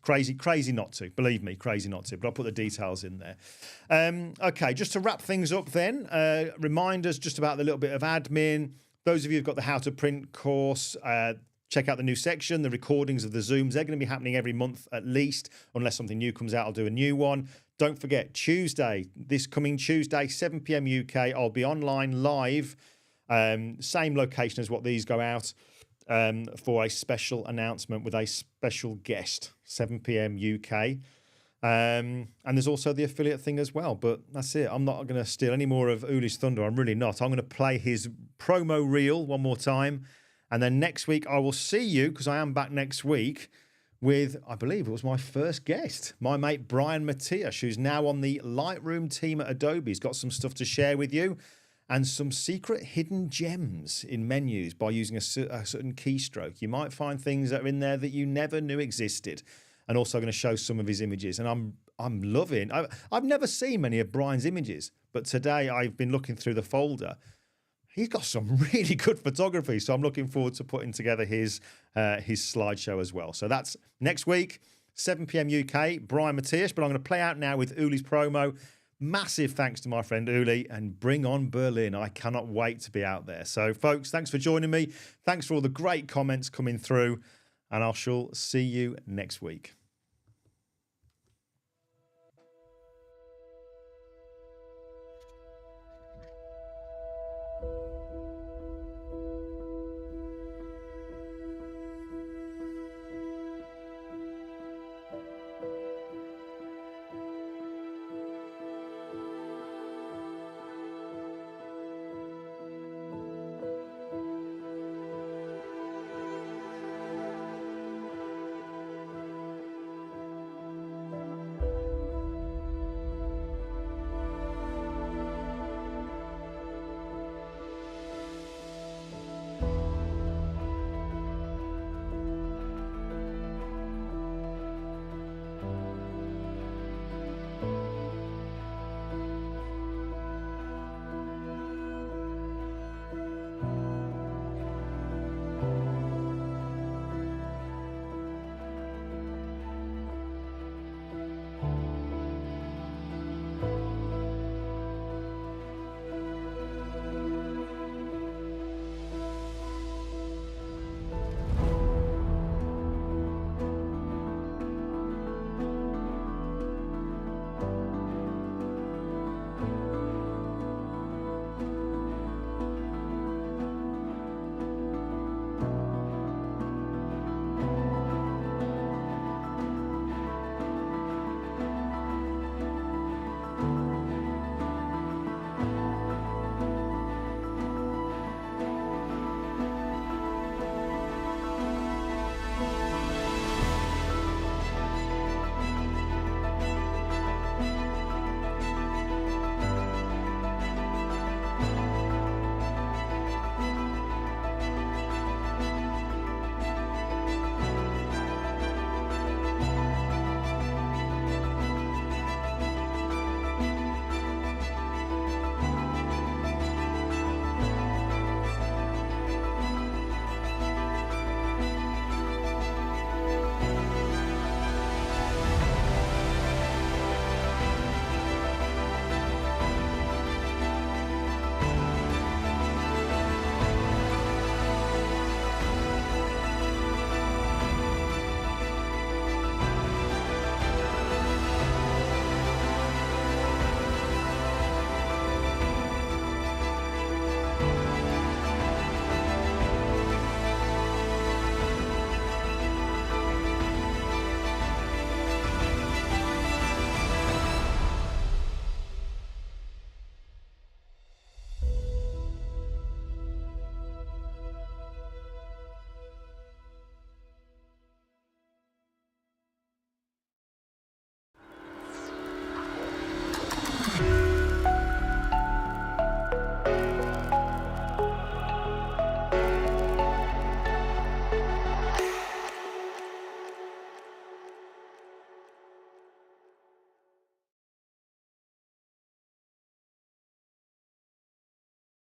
crazy not to. Believe me, crazy not to. But I'll put the details in there. Okay, just to wrap things up then, reminders just about the little bit of admin. Those of you who've got the How to Print course, check out the new section, the recordings of the Zooms. They're going to be happening every month at least, unless something new comes out, I'll do a new one. Don't forget, this coming Tuesday, 7 p.m. UK, I'll be online live, same location as what these go out, for a special announcement with a special guest, 7 p.m. UK. And there's also the affiliate thing as well, but that's it. I'm not going to steal any more of Uli's thunder. I'm really not. I'm going to play his promo reel one more time. And then next week, I will see you, because I am back next week, with, I believe it was my first guest, my mate Brian Matias, who's now on the Lightroom team at Adobe. He's got some stuff to share with you and some secret hidden gems in menus by using a certain keystroke. You might find things that are in there that you never knew existed. And also going to show some of his images. And I'm loving, I've never seen many of Brian's images, but today I've been looking through the folder. He's got some really good photography, so I'm looking forward to putting together his slideshow as well. So that's next week, 7 p.m. UK, Brian Matias, but I'm going to play out now with Uli's promo. Massive thanks to my friend Uli, and bring on Berlin. I cannot wait to be out there. So, folks, thanks for joining me. Thanks for all the great comments coming through, and I shall see you next week.